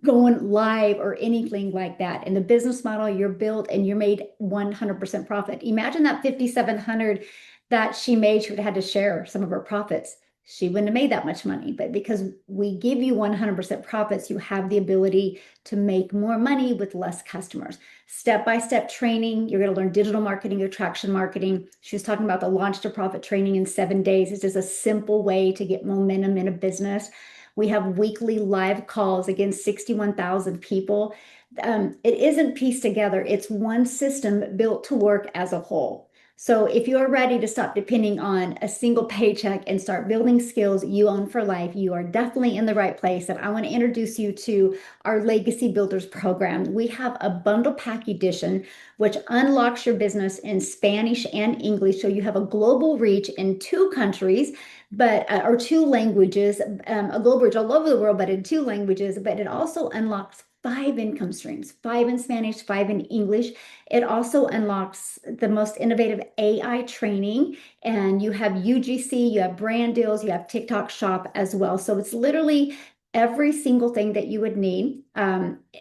live or anything like that. And the business model you're built and you're made 100% profit. Imagine that 5,700 that she made, she would have had to share some of her profits. She wouldn't have made that much money, but because we give you 100% profits, you have the ability to make more money with less customers. Step-by-step training. You're going to learn digital marketing, attraction marketing. She was talking about the launch to profit training in 7 days. It's just a simple way to get momentum in a business. We have weekly live calls against 61,000 people. It isn't pieced together. It's one system built to work as a whole. So if you're ready to stop depending on a single paycheck and start building skills you own for life, you are definitely in the right place. And I want to introduce you to our Legacy Builders program. We have a bundle pack edition, which unlocks your business in Spanish and English. So you have a global reach in 2 countries, but or 2 languages, a global reach all over the world, but in 2 languages. But it also unlocks 5 income streams, 5 in Spanish, 5 in English. It also unlocks the most innovative AI training, and you have UGC, you have brand deals, you have TikTok shop as well. So it's literally every single thing that you would need.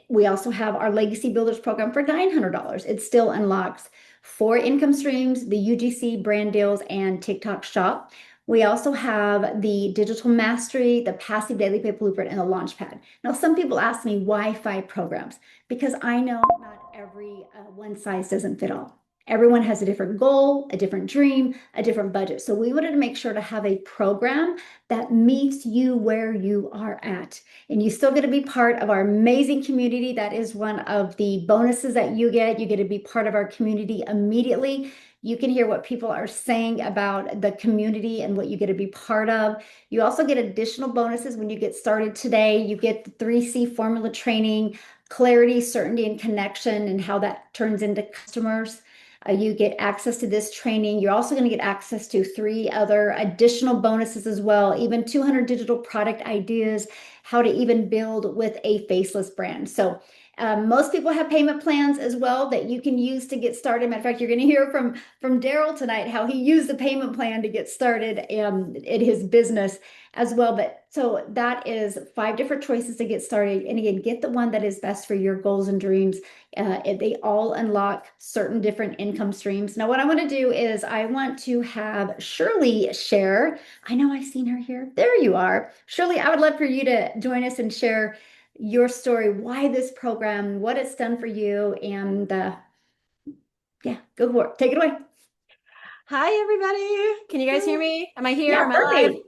We also have our Legacy Builders program for $900. It still unlocks 4 income streams, the UGC, brand deals, and TikTok shop. We also have the digital mastery, the passive daily pay blueprint, and the launch pad. Now, some people ask me why 5 programs? Because I know not every one size doesn't fit all. Everyone has a different goal, a different dream, a different budget. So we wanted to make sure to have a program that meets you where you are at. And you still get to be part of our amazing community. That is one of the bonuses that you get. You get to be part of our community immediately. You can hear what people are saying about the community and what you get to be part of. You also get additional bonuses when you get started today. You get the 3C formula training, clarity, certainty, and connection, and how that turns into customers. You get access to this training. You're also going to get access to 3 other additional bonuses as well, even 200 digital product ideas, how to even build with a faceless brand. So most people have payment plans as well that you can use to get started. Matter of fact, you're going to hear from Darell tonight how he used the payment plan to get started in his business as well. But so that is 5 different choices to get started. And again, get the one that is best for your goals and dreams. They all unlock certain different income streams. Now, what I want to do is I want to have Shirley share. I know I've seen her here. There you are. Shirley, I would love for you to join us and share your story, why this program, what it's done for you, and yeah, go for it. Take it away. Hi, everybody. Can you guys hear me? Am I here? Yeah, Am I live? perfect.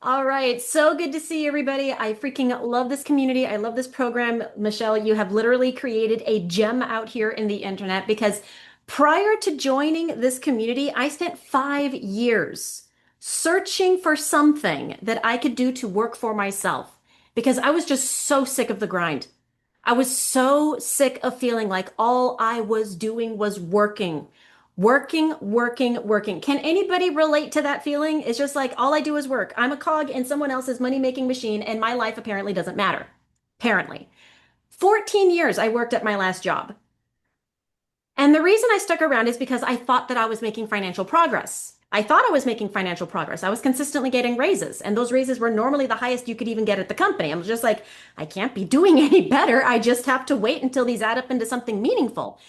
All right. So good to see everybody. I freaking love this community. I love this program. Michelle, you have literally created a gem out here in the internet because prior to joining this community, I spent 5 years searching for something that I could do to work for myself because I was just so sick of the grind. I was so sick of feeling like all I was doing was working. Working, working, working. Can anybody relate to that feeling? It's just like all I do is work. I'm a cog in someone else's money-making machine, and my life apparently doesn't matter. Apparently. 14 years I worked at my last job. And the reason I stuck around is because I thought that I was making financial progress. I thought I was making financial progress. I was consistently getting raises, and those raises were normally the highest you could even get at the company. I'm just like, I can't be doing any better. I just have to wait until these add up into something meaningful.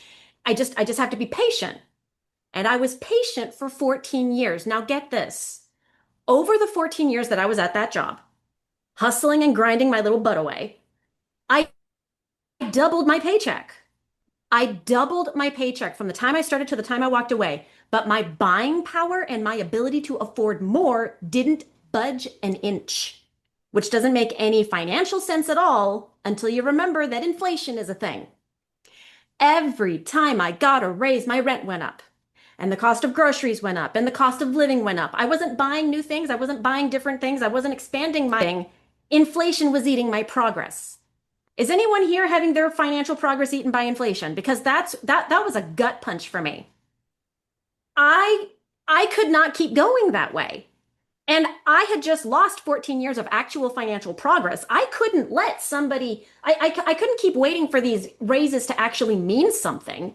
I just have to be patient. And I was patient for 14 years. Now get this. Over the 14 years that I was at that job, hustling and grinding my little butt away, I doubled my paycheck. I doubled my paycheck from the time I started to the time I walked away. But my buying power and my ability to afford more didn't budge an inch, which doesn't make any financial sense at all until you remember that inflation is a thing. Every time I got a raise, my rent went up. And the cost of groceries went up and the cost of living went up. I wasn't buying new things. I wasn't buying different things. I wasn't expanding my thing. Inflation was eating my progress. Is anyone here having their financial progress eaten by inflation? Because that was a gut punch for me. I could not keep going that way. And I had just lost 14 years of actual financial progress. I couldn't let somebody, I couldn't keep waiting for these raises to actually mean something.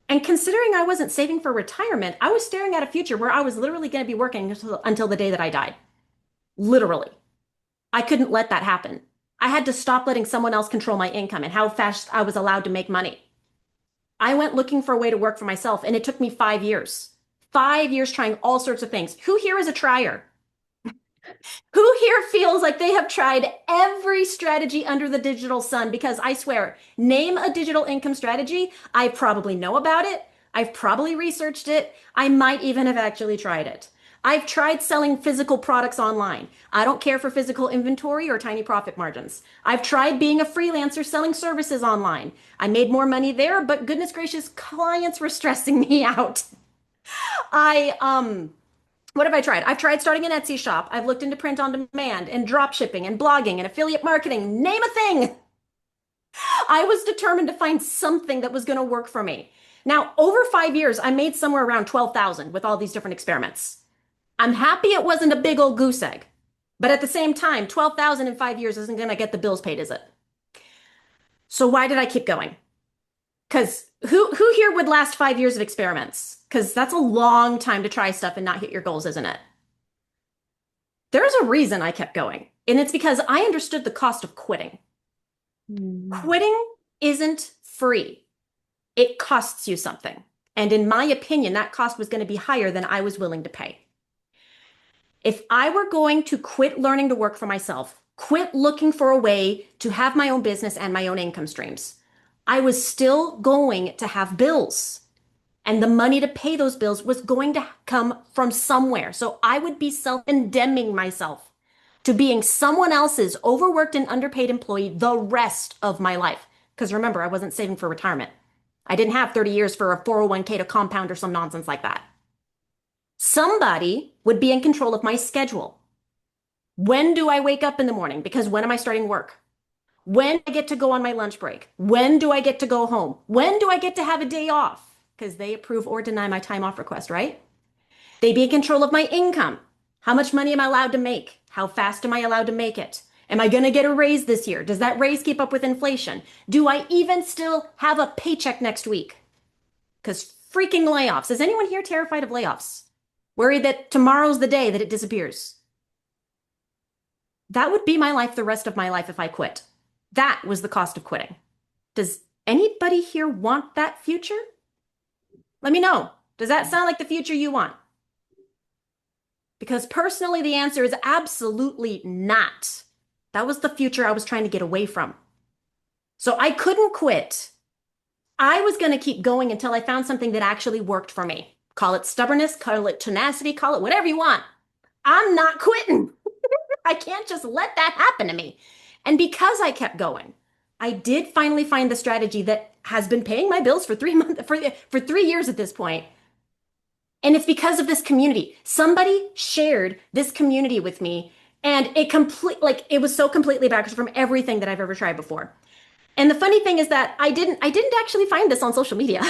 And considering I wasn't saving for retirement, I was staring at a future where I was literally going to be working until the day that I died. Literally. I couldn't let that happen. I had to stop letting someone else control my income and how fast I was allowed to make money. I went looking for a way to work for myself, and it took me 5 years. 5 years trying all sorts of things. Who here is a trier? Who here feels like they have tried every strategy under the digital sun? Because I swear, name a digital income strategy. I probably know about it. I've probably researched it. I might even have actually tried it. I've tried selling physical products online. I don't care for physical inventory or tiny profit margins. I've tried being a freelancer selling services online. I made more money there, but goodness gracious, clients were stressing me out. What have I tried? I've tried starting an Etsy shop. I've looked into print on demand and drop shipping and blogging and affiliate marketing, name a thing. I was determined to find something that was going to work for me. Now, over 5 years, I made somewhere around 12,000 with all these different experiments. I'm happy it wasn't a big old goose egg. But at the same time, 12,000 in 5 years isn't going to get the bills paid, is it? So why did I keep going? Because who here would last 5 years of experiments? Because that's a long time to try stuff and not hit your goals, isn't it? There's a reason I kept going. And it's because I understood the cost of quitting. Quitting isn't free. It costs you something. And in my opinion, that cost was going to be higher than I was willing to pay. If I were going to quit learning to work for myself, quit looking for a way to have my own business and my own income streams, I was still going to have bills. And the money to pay those bills was going to come from somewhere. So I would be self-condemning myself to being someone else's overworked and underpaid employee the rest of my life. Because remember, I wasn't saving for retirement. I didn't have 30 years for a 401k to compound or some nonsense like that. Somebody would be in control of my schedule. When do I wake up in the morning? Because when am I starting work? When do I get to go on my lunch break? When do I get to go home? When do I get to have a day off? Because they approve or deny my time off request, right? They be in control of my income. How much money am I allowed to make? How fast am I allowed to make it? Am I going to get a raise this year? Does that raise keep up with inflation? Do I even still have a paycheck next week? Because freaking layoffs. Is anyone here terrified of layoffs? Worried that tomorrow's the day that it disappears? That would be my life the rest of my life if I quit. That was the cost of quitting. Does anybody here want that future? Let me know. Does that sound like the future you want? Because personally, the answer is absolutely not. That was the future I was trying to get away from. So I couldn't quit. I was going to keep going until I found something that actually worked for me. Call it stubbornness, call it tenacity, call it whatever you want. I'm not quitting. I can't just let that happen to me. And because I kept going, I did finally find the strategy that has been paying my bills for 3 months, for 3 years at this point. And it's because of this community. Somebody shared this community with me, and it was so completely backwards from everything that I've ever tried before. And the funny thing is that I didn't actually find this on social media.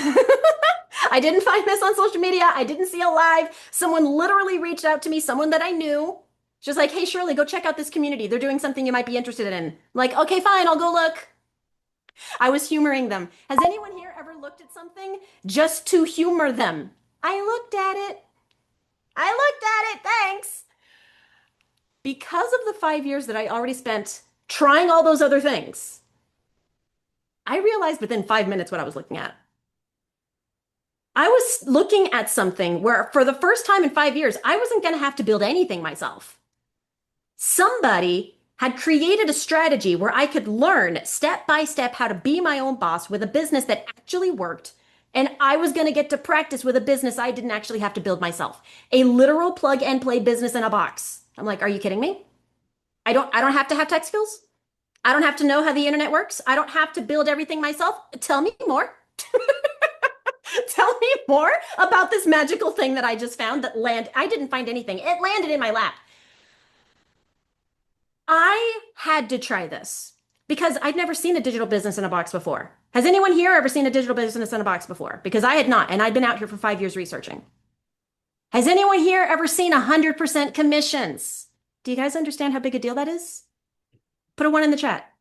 I didn't find this on social media. I didn't see a live. Someone literally reached out to me, someone that I knew. She's like, hey, Shirley, go check out this community. They're doing something you might be interested in. I'm like, okay, fine, I'll go look. I was humoring them. Has anyone here ever looked at something just to humor them? I looked at it. Thanks. Because of the 5 years that I already spent trying all those other things, I realized within 5 minutes what I was looking at. I was looking at something where for the first time in 5 years, I wasn't going to have to build anything myself. Somebody had created a strategy where I could learn step by step how to be my own boss with a business that actually worked. And I was going to get to practice with a business I didn't actually have to build myself. A literal plug and play business in a box. I'm like, are you kidding me? I don't have to have tech skills. I don't have to know how the internet works. I don't have to build everything myself. Tell me more. Tell me more about this magical thing that I just found I didn't find anything. It landed in my lap. I had to try this because I'd never seen a digital business in a box before. Has anyone here ever seen a digital business in a box before? Because I had not, and I'd been out here for 5 years researching. Has anyone here ever seen 100% commissions? Do you guys understand how big a deal that is? Put a 1 in the chat.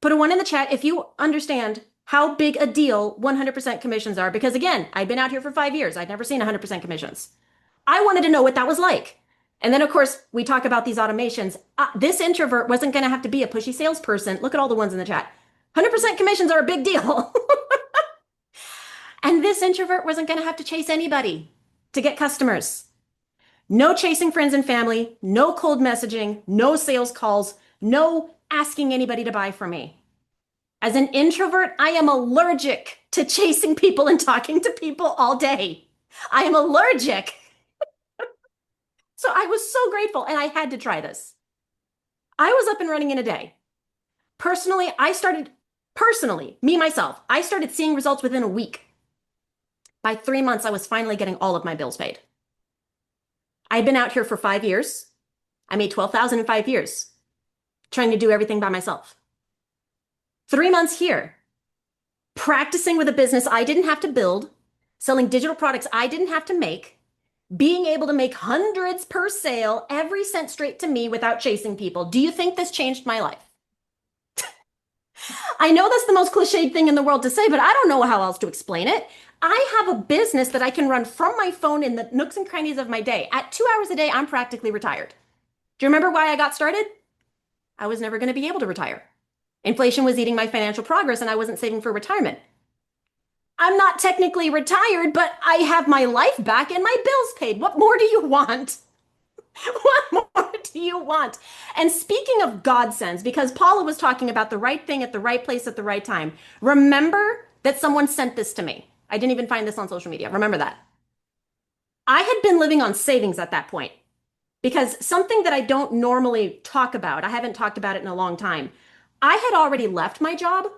Put a 1 in the chat if you understand how big a deal 100% commissions are. Because again, I'd been out here for 5 years. I'd never seen 100% commissions. I wanted to know what that was like. And then, of course, we talk about these automations. This introvert wasn't going to have to be a pushy salesperson. Look at all the ones in the chat. 100% commissions are a big deal. And this introvert wasn't going to have to chase anybody to get customers. No chasing friends and family, no cold messaging, no sales calls, no asking anybody to buy from me. As an introvert, I am allergic to chasing people and talking to people all day. I am allergic. So I was so grateful, and I had to try this. I was up and running in a day. Personally, me, myself, I started seeing results within a week. By 3 months, I was finally getting all of my bills paid. I'd been out here for 5 years. I made $12,000 in 5 years, trying to do everything by myself. 3 months here, practicing with a business I didn't have to build, selling digital products I didn't have to make, being able to make hundreds per sale, every cent straight to me without chasing people. Do you think this changed my life? I know that's the most cliched thing in the world to say, but I don't know how else to explain it. I have a business that I can run from my phone in the nooks and crannies of my day. At 2 hours a day, I'm practically retired. Do you remember why I got started? I was never going to be able to retire. Inflation was eating my financial progress and I wasn't saving for retirement. I'm not technically retired, but I have my life back and my bills paid. What more do you want? What more do you want? And speaking of godsends, because Paula was talking about the right thing at the right place at the right time, remember that someone sent this to me. I didn't even find this on social media. Remember that. I had been living on savings at that point because something that I don't normally talk about, I haven't talked about it in a long time. I had already left my job.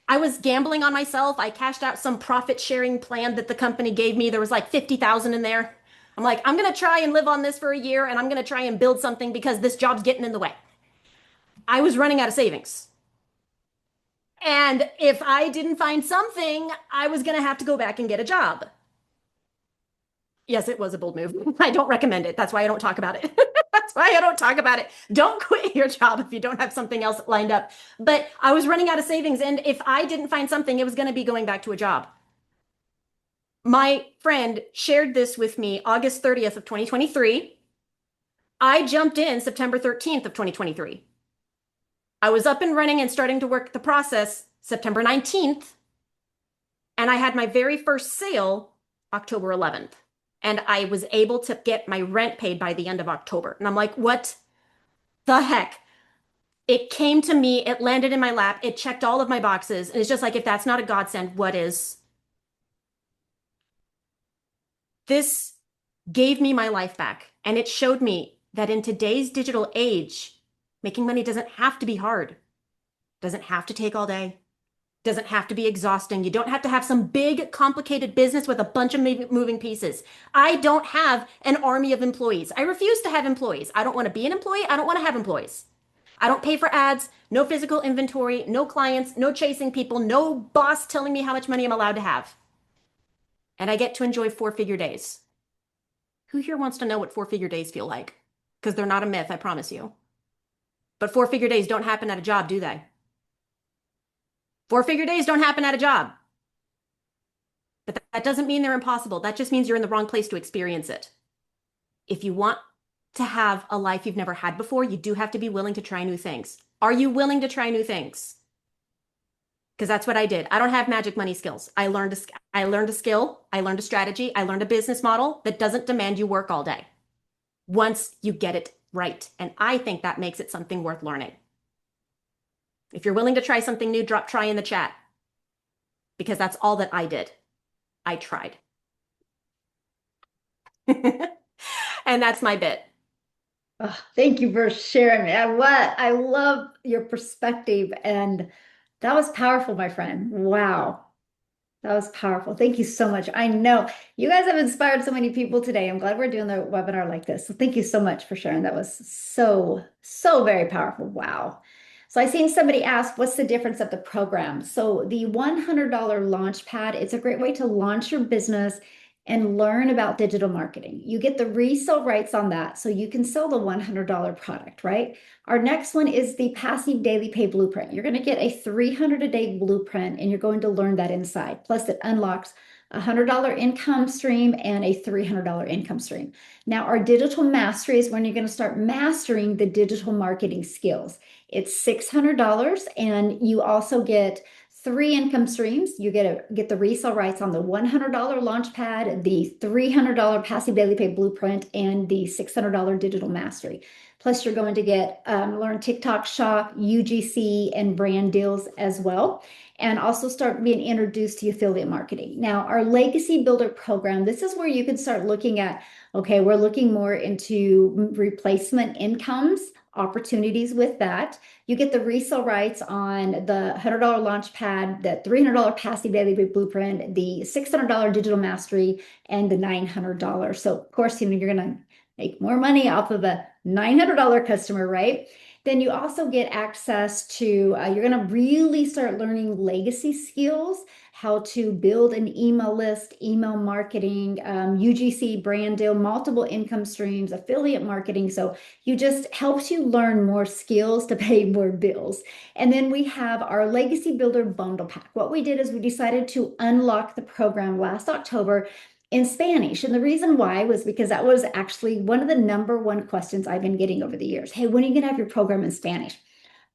I was gambling on myself. I cashed out some profit sharing plan that the company gave me. There was like 50,000 in there. I'm like, I'm going to try and live on this for a year and I'm going to try and build something because this job's getting in the way. I was running out of savings. And if I didn't find something, I was going to have to go back and get a job. Yes, it was a bold move. I don't recommend it. That's why I don't talk about it. That's why I don't talk about it. Don't quit your job if you don't have something else lined up. But I was running out of savings. And if I didn't find something, it was going to be going back to a job. My friend shared this with me August 30th of 2023. I jumped in September 13th of 2023. I was up and running and starting to work the process September 19th. And I had my very first sale October 11th. And I was able to get my rent paid by the end of October. And I'm like, what the heck? It came to me, it landed in my lap, it checked all of my boxes. And it's just like, if that's not a godsend, what is? This gave me my life back. And it showed me that in today's digital age, making money doesn't have to be hard. Doesn't have to take all day. Doesn't have to be exhausting. You don't have to have some big, complicated business with a bunch of moving pieces. I don't have an army of employees. I refuse to have employees. I don't want to be an employee. I don't want to have employees. I don't pay for ads, no physical inventory, no clients, no chasing people, no boss telling me how much money I'm allowed to have. And I get to enjoy 4-figure days. Who here wants to know what 4-figure days feel like? Because they're not a myth, I promise you. But 4-figure days don't happen at a job, do they? 4-figure days don't happen at a job. But that doesn't mean they're impossible. That just means you're in the wrong place to experience it. If you want to have a life you've never had before, you do have to be willing to try new things. Are you willing to try new things? Because that's what I did. I don't have magic money skills. I learned a skill, I learned a strategy, I learned a business model that doesn't demand you work all day. Once you get it right. And I think that makes it something worth learning. If you're willing to try something new, drop try in the chat. Because that's all that I did. I tried. And that's my bit. Oh, thank you for sharing that. What I love your perspective, and that was powerful, my friend. Wow. That was powerful. Thank you so much. I know you guys have inspired so many people today. I'm glad we're doing the webinar like this. So thank you so much for sharing. That was so very powerful. Wow. So I seen somebody ask, what's the difference of the program? So the $100 launch pad, it's a great way to launch your business and learn about digital marketing. You get the resale rights on that, so you can sell the $100 product, right? Our next one is the passive daily pay blueprint. You're going to get a $300 a day blueprint, and you're going to learn that inside. Plus, it unlocks a $100 income stream and a $300 income stream. Now, our digital mastery is when you're going to start mastering the digital marketing skills. It's $600, and you also get 3 income streams. You get the resale rights on the $100 launch pad, the $300 passive daily pay blueprint, and the $600 digital mastery. Plus, you're going to get learn TikTok Shop, UGC, and brand deals as well, and also start being introduced to affiliate marketing. Now, our Legacy Builder program, this is where you can start looking at, okay, we're looking more into replacement incomes opportunities with that. You get the resale rights on the $100 launch pad, the $300 passive daily blueprint, the $600 digital mastery, and the $900. So of course, you're going to make more money off of a $900 customer, right? Then you also get access to, you're going to really start learning legacy skills, how to build an email list, email marketing, UGC brand deal, multiple income streams, affiliate marketing. So you just helps you learn more skills to pay more bills. And then we have our Legacy Builder Bundle Pack. What we did is we decided to unlock the program last October in Spanish. And the reason why was because that was actually one of the #1 questions I've been getting over the years. Hey, when are you going to have your program in Spanish?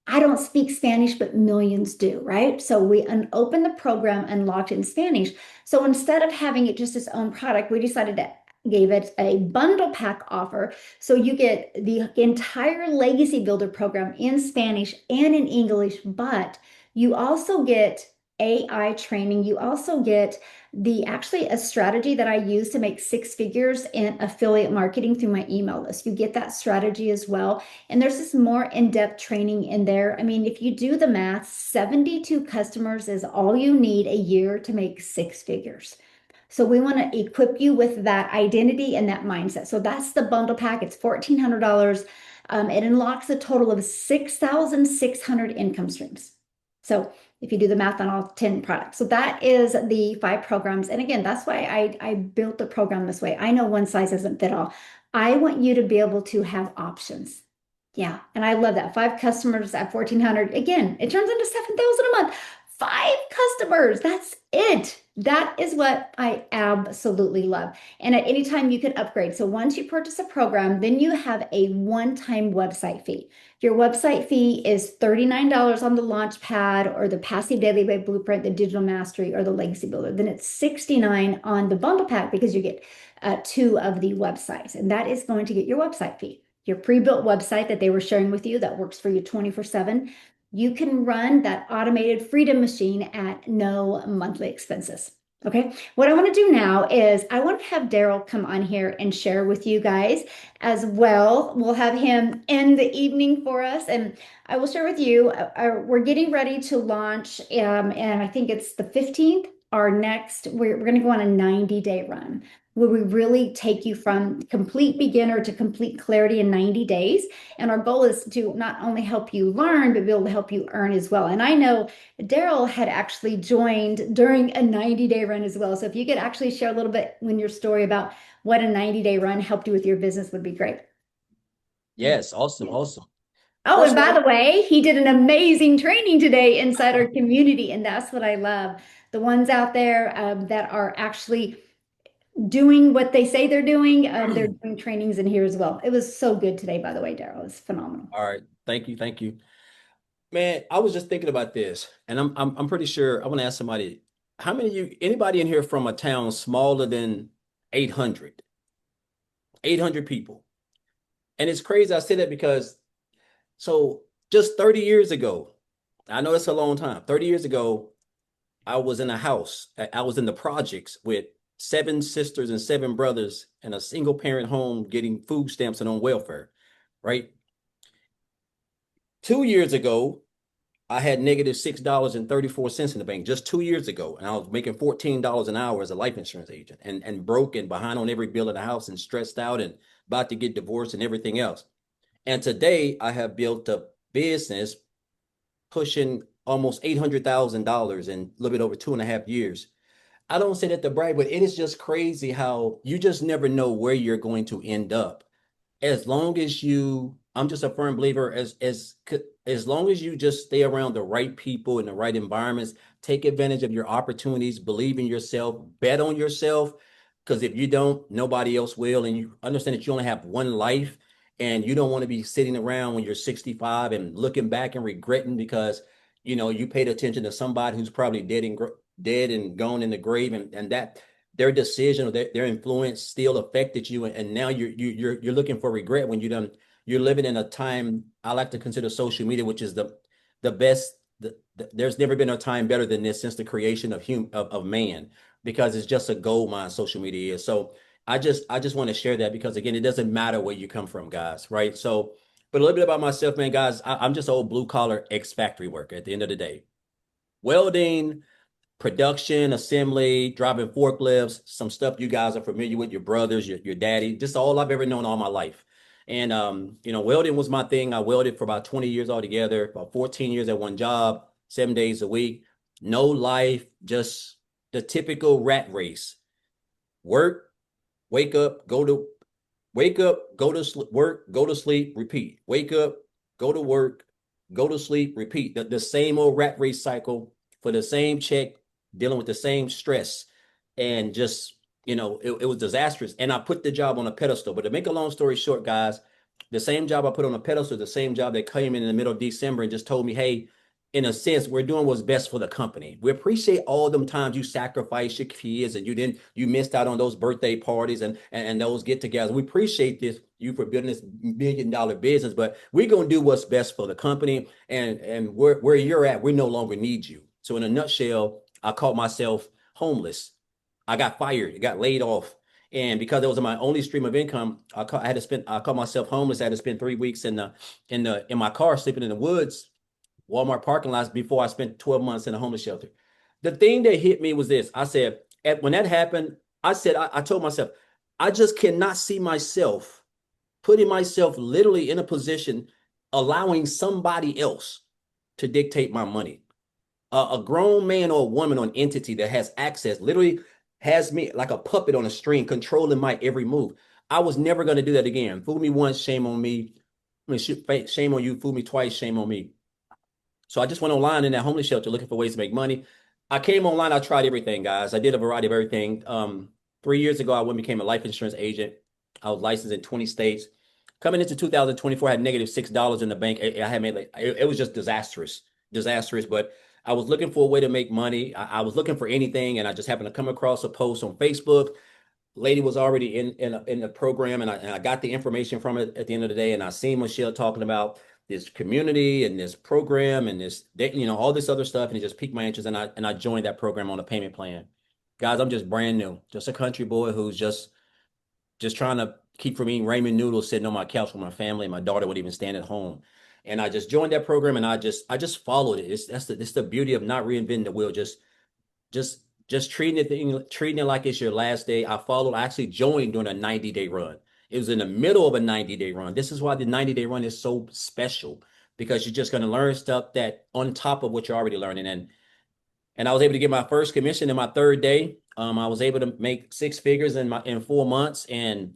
I don't speak Spanish, but millions do, right? So we opened the program and locked it in Spanish. So instead of having it just its own product, we decided to gave it a bundle pack offer. So you get the entire Legacy Builder program in Spanish and in English, but you also get AI training. You also get actually a strategy that I use to make 6 figures in affiliate marketing through my email list. You get that strategy as well. And there's this more in-depth training in there. I mean, if you do the math, 72 customers is all you need a year to make 6 figures. So we want to equip you with that identity and that mindset. So that's the bundle pack. It's $1,400. It unlocks a total of 6,600 income streams. So if you do the math on all 10 products. So that is the 5 programs. And again, that's why I built the program this way. I know one size doesn't fit all. I want you to be able to have options. Yeah. And I love that. 5 customers at 1,400. Again, it turns into 7,000 a month. 5 customers. That's it. That is what I absolutely love. And at any time you can upgrade. So once you purchase a program, then you have a one-time website fee. Your website fee is $39 on the launch pad or the passive daily blueprint, the digital mastery, or the legacy builder. Then it's $69 on the bundle pack because you get 2 of the websites. And that is going to get your website fee. Your pre-built website that they were sharing with you that works for you 24/7. You can run that automated freedom machine at no monthly expenses. Okay, what I want to do now is I want to have Darell come on here and share with you guys as well. We'll have him end the evening for us, and I will share with you. We're getting ready to launch, and I think it's the 15th. We're going to go on a 90-day run where we really take you from complete beginner to complete clarity in 90 days. And our goal is to not only help you learn, but be able to help you earn as well. And I know Darell had actually joined during a 90-day run as well. So if you could actually share a little bit in your story about what a 90-day run helped you with your business would be great. Yes, awesome, awesome. Oh, First and of by all, the way, he did an amazing training today inside our community. And that's what I love. The ones out there that are actually doing what they say they're doing, they're doing trainings in here as well. It was so good today, by the way, Darell. It was phenomenal. all right, thank you, thank you. Man, I was just thinking about this, and I'm pretty sure I want to ask somebody, how many of you, anybody in here from a town smaller than 800? 800 people. And it's crazy I say that because so just 30 years ago, I know it's a long time. 30 years ago, I was in a house. I was in the projects with 7 sisters and 7 brothers in a single parent home getting food stamps and on welfare, right? 2 years ago, I had negative $6.34 in the bank just 2 years ago. And I was making $14 an hour as a life insurance agent and broke and behind on every bill in the house and stressed out and about to get divorced and everything else. And today I have built a business pushing almost $800,000 in a little bit over 2.5 years. I don't say that to brag, but it is just crazy how you just never know where you're going to end up. As long as I'm just a firm believer, as long as you just stay around the right people in the right environments, take advantage of your opportunities, believe in yourself, bet on yourself, because if you don't, nobody else will. And you understand that you only have one life, and you don't want to be sitting around when you're 65 and looking back and regretting because you paid attention to somebody who's probably dead and gone in the grave, and that their decision or their influence still affected you, and now you're looking for regret when you're living in a time I like to consider social media, which is the best. There's never been a time better than this since the creation of man, because it's just a gold mine. Social media is. So I just want to share that because again, it doesn't matter where you come from, guys, right? So But a little bit about myself, man, guys. I'm just old blue collar Exfactory worker at the end of the day. Welding, production, assembly, driving forklifts, some stuff you guys are familiar with, your brothers, your daddy, just all I've ever known all my life. And welding was my thing. I welded for about 20 years altogether, about 14 years at one job, 7 days a week, no life, just the typical rat race. Work, wake up, go to wake up, go to work, go to sleep, repeat. Wake up, go to work, go to sleep, repeat. The same old rat race cycle for the same check, dealing with the same stress. And just, it was disastrous. And I put the job on a pedestal. But to make a long story short, guys, the same job I put on a pedestal, the same job that came in the middle of December and just told me, hey, in a sense, we're doing what's best for the company. We appreciate all them times you sacrificed your kids and you missed out on those birthday parties and those get-togethers. We appreciate you for building this $1 million business, but we're gonna do what's best for the company. And where you're at, we no longer need you. So in a nutshell, I called myself homeless. I got fired, I got laid off. And because it was my only stream of income, I called myself homeless. I had to spend 3 weeks in my car, sleeping in the woods, Walmart parking lots, before I spent 12 months in a homeless shelter. The thing that hit me was this. I said, when that happened, I told myself, I just cannot see myself putting myself literally in a position, allowing somebody else to dictate my money. A grown man or a woman or an entity that has access literally has me like a puppet on a string, controlling my every move. I was never going to do that again. Fool me once, shame on me. I mean, shame on you. Fool me twice, shame on me. So I just went online in that homeless shelter looking for ways to make money. I came online. I tried everything, guys. I did a variety of everything. 3 years ago, I went and became a life insurance agent. I was licensed in 20 states. Coming into 2024, I had negative $6 in the bank. I had made it was just disastrous. But I was looking for a way to make money. I was looking for anything, and I just happened to come across a post on Facebook. Lady was already in the program, and I got the information from it at the end of the day. And I seen Michelle talking about this community and this program and this, all this other stuff, and it just piqued my interest. And I joined that program on a payment plan. Guys, I'm just brand new, just a country boy who's just trying to keep from eating ramen noodles sitting on my couch with my family, and my daughter would even stand at home. And I just joined that program, and I just followed it. It's the beauty of not reinventing the wheel. Just treating it like it's your last day. I actually joined during a 90-day run. It was in the middle of a 90-day run. This is why the 90-day run is so special, because you're just going to learn stuff that on top of what you're already learning. And I was able to get my first commission in my third day. I was able to make 6 figures in 4 months, and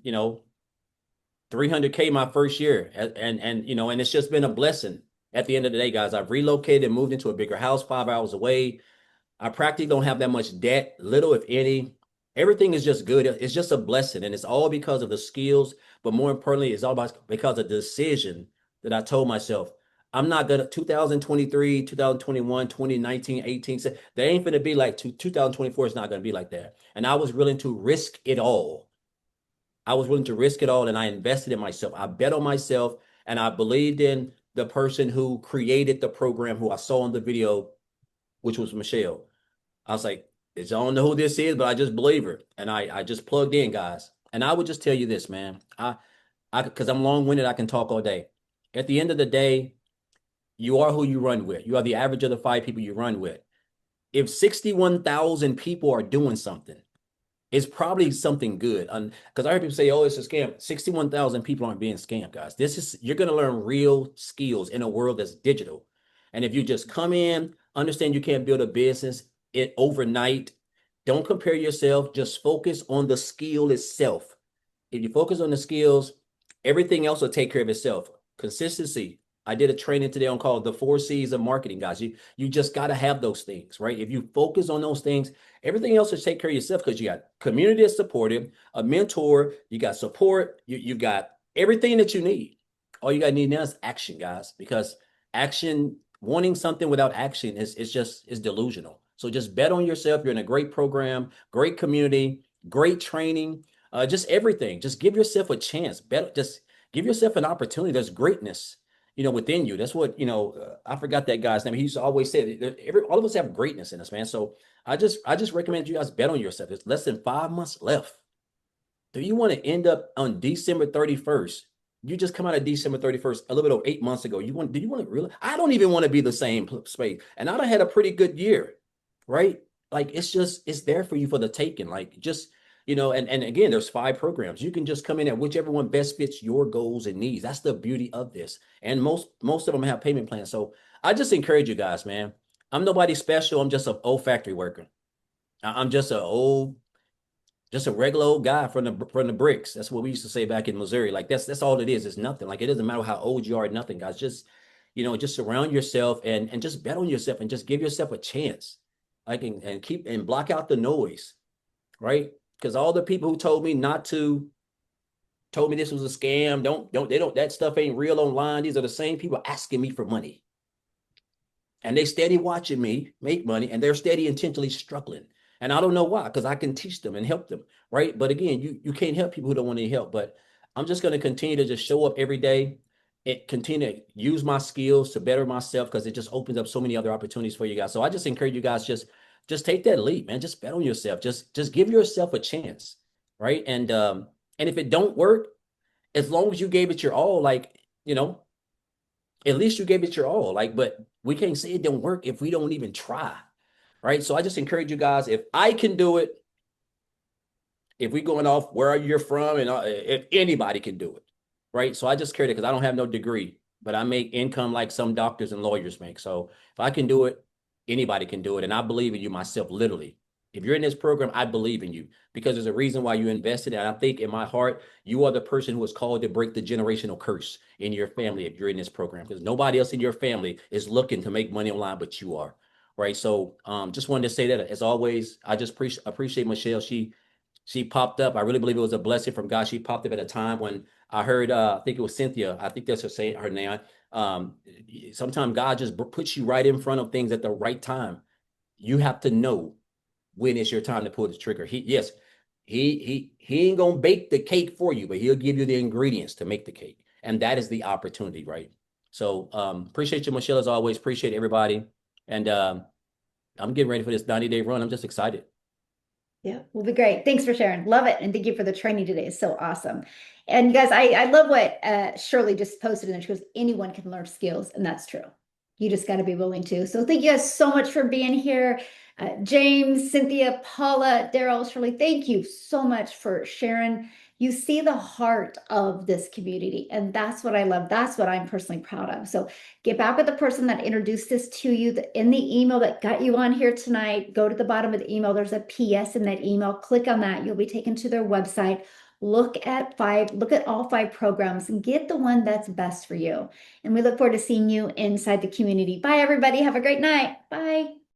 300K my first year. And it's just been a blessing. At the end of the day, guys, I've relocated and moved into a bigger house 5 hours away. I practically don't have that much debt, little if any. Everything is just good. It's just a blessing. And it's all because of the skills. But more importantly, it's all because of the decision that I told myself. I'm not going to 2023, 2021, 2019, 18. They ain't going to be like 2024 is not going to be like that. And I was willing to risk it all. And I invested in myself. I bet on myself, and I believed in the person who created the program, who I saw in the video, which was Michelle. I was like, I don't know who this is, but I just believe her. And I just plugged in, guys. And I would just tell you this, man. Because I'm long-winded, I can talk all day. At the end of the day, you are who you run with. You are the average of the 5 people you run with. If 61,000 people are doing something, it's probably something good. Because I heard people say, oh, it's a scam. 61,000 people aren't being scammed, guys. You're going to learn real skills in a world that's digital. And if you just come in, understand you can't build a business overnight. Don't compare yourself. Just focus on the skill itself. If you focus on the skills, everything else will take care of itself. Consistency. I did a training today on called the 4 C's of marketing, guys. You just got to have those things, right? If you focus on those things, everything else will take care of yourself, because you got community that's supportive, a mentor, you got support, you've got everything that you need. All you got to need now is action, guys, because action, wanting something without action is delusional. So just bet on yourself. You're in a great program, great community, great training, just everything. Just give yourself a chance. Just give yourself an opportunity. There's greatness, within you. That's what, I forgot that guy's name. He used to always say that all of us have greatness in us, man. So I just recommend you guys bet on yourself. It's less than 5 months left. Do you want to end up on December 31st You just come out of December 31st, a little bit over 8 months ago. Do you want to really? I don't even want to be the same space. And I done had a pretty good year, right? Like it's there for you for the taking. Like just, and again, there's 5 programs. You can just come in at whichever one best fits your goals and needs. That's the beauty of this. And most of them have payment plans. So I just encourage you guys, man. I'm nobody special. I'm just an old factory worker. I'm just a regular old guy from the bricks. That's what we used to say back in Missouri. Like that's all it is. It's nothing. Like it doesn't matter how old you are, nothing, guys. Just, just surround yourself and just bet on yourself and just give yourself a chance. Like and keep and block out the noise, right? Because all the people who told me this was a scam. That stuff ain't real online. These are the same people asking me for money. And they steady watching me make money, and they're steady intentionally struggling. And I don't know why, because I can teach them and help them, right? But again, you can't help people who don't want any help. But I'm just going to continue to just show up every day and continue to use my skills to better myself, because it just opens up so many other opportunities for you guys. So I just encourage you guys, just take that leap, man. Just bet on yourself. Just give yourself a chance, right? And if it don't work, as long as you gave it your all, like, at least you gave it your all. Like, but we can't say it don't work if we don't even try, right? So I just encourage you guys, if I can do it, if we going off where you're from, and if anybody can do it, right? So I just care that because I don't have no degree, but I make income like some doctors and lawyers make. So if I can do it, anybody can do it. And I believe in you myself, literally. If you're in this program, I believe in you because there's a reason why you invested. And I think in my heart, you are the person who is called to break the generational curse in your family if you're in this program, because nobody else in your family is looking to make money online, but you are, right? So just wanted to say that. As always, I just appreciate Michelle. She popped up. I really believe it was a blessing from God. She popped up at a time when I heard, I think it was Cynthia. I think that's her name. Sometimes God just puts you right in front of things at the right time. You have to know when it's your time to pull the trigger. He ain't gonna bake the cake for you, but he'll give you the ingredients to make the cake. And that is the opportunity, right? So appreciate you, Michelle, as always. Appreciate everybody. And I'm getting ready for this 90-day run. I'm just excited. Yeah, will be great. Thanks for sharing. Love it. And thank you for the training today. It's so awesome. And you guys, I love what Shirley just posted in there. She goes, anyone can learn skills. And that's true. You just got to be willing to. So thank you guys so much for being here. James, Cynthia, Paula, Darell, Shirley, thank you so much for sharing. You see the heart of this community, and that's what I love. That's what I'm personally proud of. So get back with the person that introduced this to you in the email that got you on here tonight. Go to the bottom of the email. There's a PS in that email. Click on that. You'll be taken to their website. Look at all 5 programs and get the one that's best for you. And we look forward to seeing you inside the community. Bye, everybody. Have a great night. Bye.